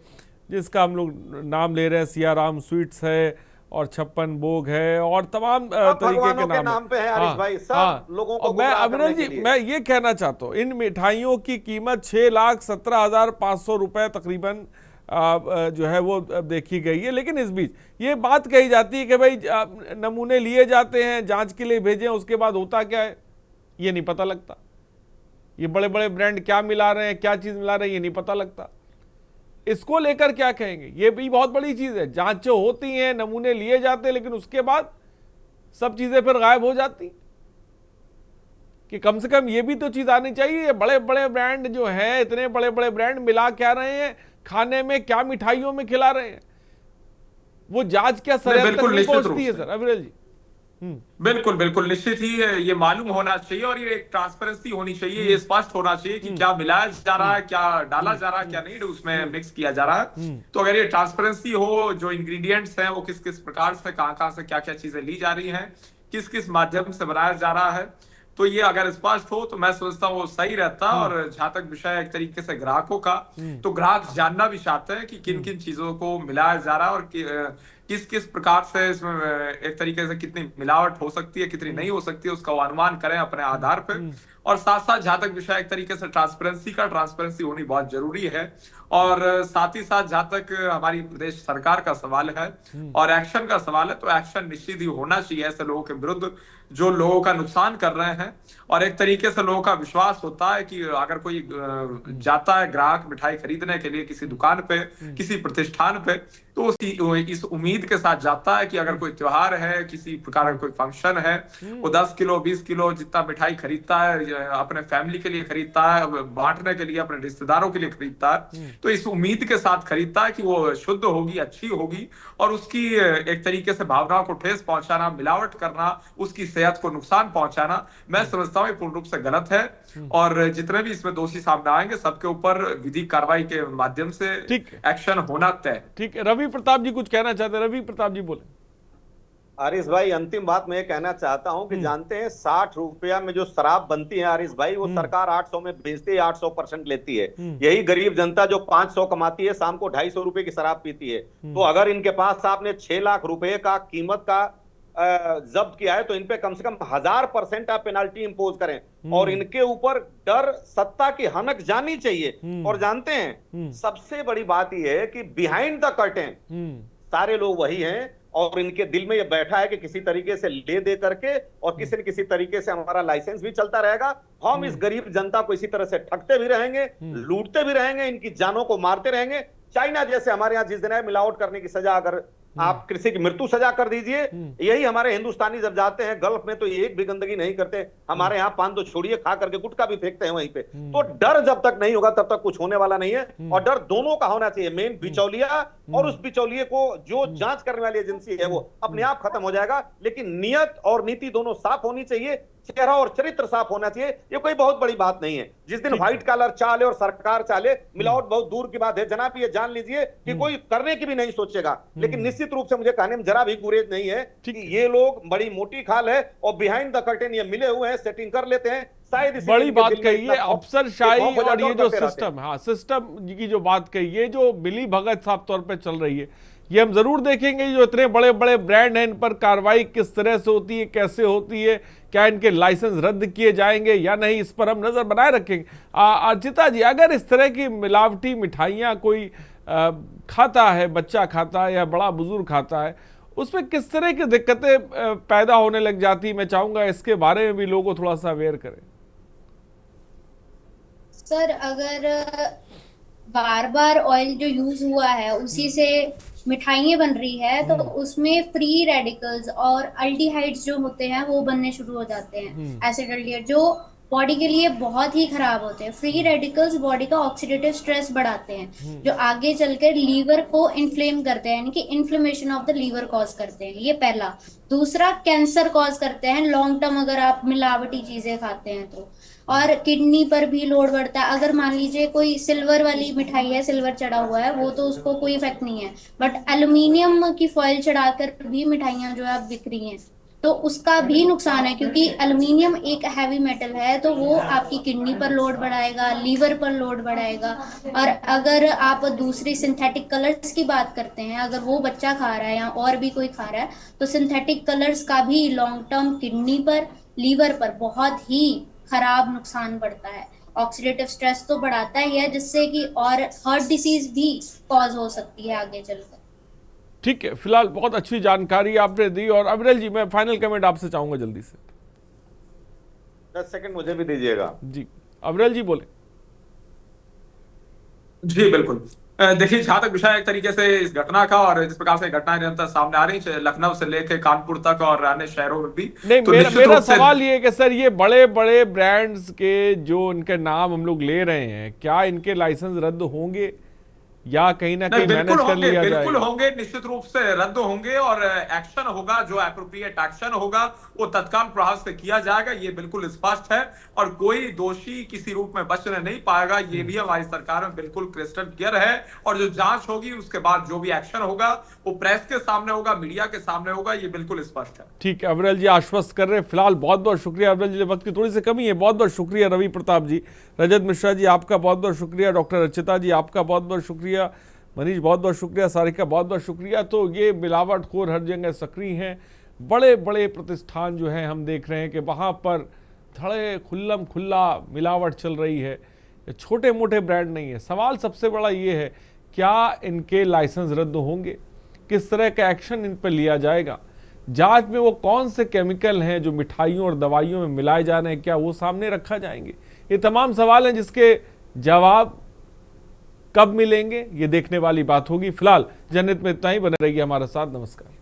जिसका हम लोग नाम ले रहे हैं, सियाराम स्वीट्स है और 56 भोग है और तमाम तरीके के नाम पे है। आरिश भाई, सब लोगों को मैं अविरल जी, मैं ये कहना चाहता हूँ, इन मिठाइयों की कीमत 6,17,500 रुपए तकरीबन जो है वो देखी गई है। लेकिन इस बीच ये बात कही जाती है कि भाई नमूने लिए जाते हैं, जांच के लिए भेजें, उसके बाद होता क्या है ये नहीं पता लगता। ये बड़े बड़े ब्रांड क्या मिला रहे हैं, क्या चीज मिला रहे हैं, ये नहीं पता लगता। इसको लेकर क्या कहेंगे? ये भी बहुत बड़ी चीज है। जांचें होती हैं, नमूने लिए जाते हैं, लेकिन उसके बाद सब चीजें फिर गायब हो जाती। कि कम से कम ये भी तो चीज आनी चाहिए। बड़े बड़े ब्रांड जो हैं, इतने बड़े बड़े ब्रांड मिला क्या रहे हैं खाने में, क्या मिठाइयों में खिला रहे हैं, वो जांच क्या सर तक नहीं पहुंचती है? सर अविरल जी, बिल्कुल बिल्कुल निश्चित ही ये मालूम होना चाहिए और ये एक ट्रांसपेरेंसी होनी चाहिए, ये स्पष्ट होना चाहिए कि क्या मिलाया जा रहा है, क्या डाला जा रहा है, क्या नहीं उसमें मिक्स किया जा रहा है। तो अगर ये ट्रांसपेरेंसी हो, जो इंग्रेडिएंट्स हैं वो किस किस प्रकार से, कहां से क्या क्या चीजें ली जा रही हैं, किस किस माध्यम से बनाया जा रहा है, तो ये अगर स्पष्ट हो तो मैं सोचता हूँ वो सही रहता। और जहां तक विषय एक तरीके से ग्राहकों का, तो ग्राहक जानना भी चाहते हैं कि किन किन चीजों को मिलाया जा रहा है और किस किस प्रकार से इसमें एक तरीके से कितनी मिलावट हो सकती है, कितनी नहीं हो सकती है, उसका अनुमान करें अपने आधार पर। और साथ साथ जहां तक विषय एक तरीके से ट्रांसपेरेंसी होनी बहुत जरूरी है। और साथ ही साथ जहां तक हमारी प्रदेश सरकार का सवाल है और एक्शन का सवाल है, तो एक्शन निश्चित ही होना चाहिए ऐसे लोगों के विरुद्ध जो लोगों का नुकसान कर रहे हैं। और एक तरीके से लोगों का विश्वास होता है कि अगर कोई जाता है ग्राहक मिठाई खरीदने के लिए किसी दुकान पे, किसी प्रतिष्ठान पे, तो इस उम्मीद के साथ जाता है कि अगर कोई त्योहार है, किसी प्रकार का कोई फंक्शन है, वो 10 किलो 20 किलो जितना मिठाई खरीदता है, अपने फैमिली के लिए खरीदता है, बांटने के लिए, अपने रिश्तेदारों के लिए खरीदता है, तो इस उम्मीद के साथ खरीदता है कि वो शुद्ध होगी, अच्छी होगी। और उसकी एक तरीके से भावनाओं को ठेस पहुंचाना, मिलावट करना, उसकी सेहत को नुकसान पहुंचाना, मैं समझता हूँ पूर्ण रूप से गलत है। और जितने भी इसमें दोषी सामने आएंगे सबके ऊपर विधिक कार्रवाई के माध्यम से एक्शन होना तय। ठीक है, रवि प्रताप जी कुछ कहना चाहते हैं? रवि प्रताप जी बोले। आरिश भाई, अंतिम बात मैं कहना चाहता हूं कि जानते हैं 60 रुपया में जो शराब बनती है आरिश भाई, वो सरकार 800 में बेचती है, 800% लेती है। यही गरीब जनता जो 500 कमाती है, शाम को 250 रुपए की शराब पीती है। तो अगर इनके पास आपने 6 लाख रुपए का कीमत का जब्त किया है तो इन पे कम से कम 1000% आप पेनाल्टी इंपोज करें और इनके ऊपर डर सत्ता की हनक जानी चाहिए। और जानते हैं सबसे बड़ी बात यह है कि बिहाइंड द कर्टेन सारे लोग वही हैं और इनके दिल में ये बैठा है कि किसी तरीके से ले दे करके और किसी न किसी तरीके से हमारा लाइसेंस भी चलता रहेगा, हम इस गरीब जनता को इसी तरह से ठगते भी रहेंगे, लूटते भी रहेंगे, इनकी जानों को मारते रहेंगे। चाइना जैसे हमारे यहाँ जिस दिन है मिलावट करने की सजा अगर आप किसी की मृत्यु सजा कर दीजिए, यही हमारे हिंदुस्तानी जब जाते हैं गल्फ में तो एक भी गंदगी नहीं करते, हमारे यहाँ पान तो छोड़िए खा करके गुटखा भी फेंकते हैं वहीं पे। तो डर जब तक नहीं होगा तब तक कुछ होने वाला नहीं है और डर दोनों का होना चाहिए, मेन बिचौलिया और उस बिचौलिए को जो जांच करने वाली एजेंसी है वो अपने आप खत्म हो जाएगा। लेकिन नियत और नीति दोनों साफ होनी चाहिए, चेहरा और चरित्र साफ होना चाहिए, ये कोई बहुत बड़ी बात नहीं है। जिस दिन व्हाइट कॉलर चाले और सरकार चाले, मिलावट बहुत दूर की बात है जनाब, ये जान लीजिए कि कोई करने की भी नहीं सोचेगा। लेकिन निश्चित रूप से मुझे कहने में जरा भी गुरेज नहीं है कि ये लोग बड़ी मोटी खाल है और बिहाइंड द कर्टेन ये मिले हुए हैं, सेटिंग कर लेते हैं। शायद बड़ी बात कही है अफसरशाही और ये जो सिस्टम, हाँ सिस्टम की जो बात कही है, जो मिली भगत साफ तौर पे चल रही है, ये हम जरूर देखेंगे। जो इतने बड़े बड़े ब्रांड हैं इन पर कार्रवाई किस तरह से होती है, कैसे होती है, क्या इनके लाइसेंस रद्द किए जाएंगे या नहीं, इस पर हम नजर बनाए रखेंगे। अर्चिता जी, अगर इस तरह की मिलावटी मिठाइयाँ कोई खाता है, बच्चा खाता है या बड़ा बुजुर्ग खाता है, उसमें किस तरह की दिक्कतें पैदा होने लग जाती, मैं चाहूंगा इसके बारे में भी लोगों को थोड़ा सा अवेयर करें। सर, अगर बार बार ऑयल जो यूज हुआ है उसी से मिठाइयाँ बन रही है तो उसमें फ्री रेडिकल्स और अल्डिहाइड्स जो होते हैं वो बनने शुरू हो जाते हैं, एसिड अल्डिहाइड, जो बॉडी के लिए बहुत ही खराब होते हैं। फ्री रेडिकल्स बॉडी का ऑक्सीडेटिव स्ट्रेस बढ़ाते हैं जो आगे चलकर लीवर को इन्फ्लेम करते हैं, यानी कि inflammation of the liver cause करते हैं, ये पहला। दूसरा, कैंसर कॉज करते हैं लॉन्ग टर्म अगर आप मिलावटी चीजें खाते हैं तो। और किडनी पर भी लोड बढ़ता है। अगर मान लीजिए कोई सिल्वर वाली मिठाई है, सिल्वर चढ़ा हुआ है, वो तो उसको कोई इफेक्ट नहीं है, बट एल्यूमिनियम की फॉइल चढ़ाकर भी मिठाइयाँ जो है बिक रही हैं तो उसका भी नुकसान है, क्योंकि एल्यूमिनियम एक हैवी मेटल है तो वो आपकी किडनी पर लोड बढ़ाएगा, लीवर पर लोड बढ़ाएगा। और अगर आप दूसरी सिंथेटिक कलर्स की बात करते हैं, अगर वो बच्चा खा रहा है या और भी कोई खा रहा है तो सिंथेटिक कलर्स का भी लॉन्ग टर्म किडनी पर, लीवर पर बहुत ही खराब नुकसान पड़ता है। ऑक्सीडेटिव स्ट्रेस तो बढ़ाता ही है जिससे कि और हार्ट डिसीज भी कॉज हो सकती है आगे चलकर। ठीक है, फिलहाल बहुत अच्छी जानकारी आपने दी। और अविरल जी, मैं फाइनल कमेंट आपसे चाहूंगा जल्दी से। 10 सेकंड मुझे भी दीजिएगा। जी, अविरल जी बोले। जी बिल्कुल, देखिए जहां तक विषय एक तरीके से इस घटना का और जिस प्रकार से घटनाएं निरंतर सामने आ रही है लखनऊ से लेकर कानपुर तक और अन्य शहरों में भी, नहीं, तो मेरा सवाल ये है कि सर ये बड़े बड़े ब्रांड्स के जो इनके नाम हम लोग ले रहे हैं, क्या इनके लाइसेंस रद्द होंगे या कहीं ना कहीं मैनेज कर लिया जाएगा? बिल्कुल होंगे, निश्चित रूप से रद्द होंगे और एक्शन होगा, जो एप्रोप्रिएट एक्शन होगा वो तत्काल प्रभाव से किया जाएगा, ये बिल्कुल स्पष्ट है। और कोई दोषी किसी रूप में बचने नहीं पाएगा, ये भी हमारी सरकार में बिल्कुल क्रिस्टल क्लियर है। और जो जांच होगी उसके बाद जो भी एक्शन होगा वो प्रेस के सामने होगा, मीडिया के सामने होगा, ये बिल्कुल स्पष्ट है। ठीक है, अविरल जी आश्वस्त कर रहे हैं। फिलहाल बहुत बहुत शुक्रिया अविरल जी, वक्त की थोड़ी सी कमी है, बहुत बहुत शुक्रिया रवि प्रताप जी, रजत मिश्रा जी आपका बहुत बहुत शुक्रिया, डॉक्टर अर्चिता जी आपका बहुत बहुत शुक्रिया, मनीष बहुत बहुत शुक्रिया, सारिका बहुत बहुत शुक्रिया। तो ये मिलावटखोर हर जगह सक्रिय हैं, बड़े बड़े प्रतिष्ठान जो हैं हम देख रहे हैं कि वहाँ पर धड़े खुल्लम खुल्ला मिलावट चल रही है, छोटे मोटे ब्रांड नहीं है। सवाल सबसे बड़ा ये है, क्या इनके लाइसेंस रद्द होंगे, किस तरह का एक्शन इन पर लिया जाएगा, जांच में वो कौन से केमिकल हैं जो मिठाइयों और दवाइयों में मिलाए जा रहे हैं, क्या वो सामने रखा जाएंगे? ये तमाम सवाल हैं जिसके जवाब कब मिलेंगे ये देखने वाली बात होगी। फिलहाल जनहित में इतना ही, बने रहिए हमारे साथ। नमस्कार।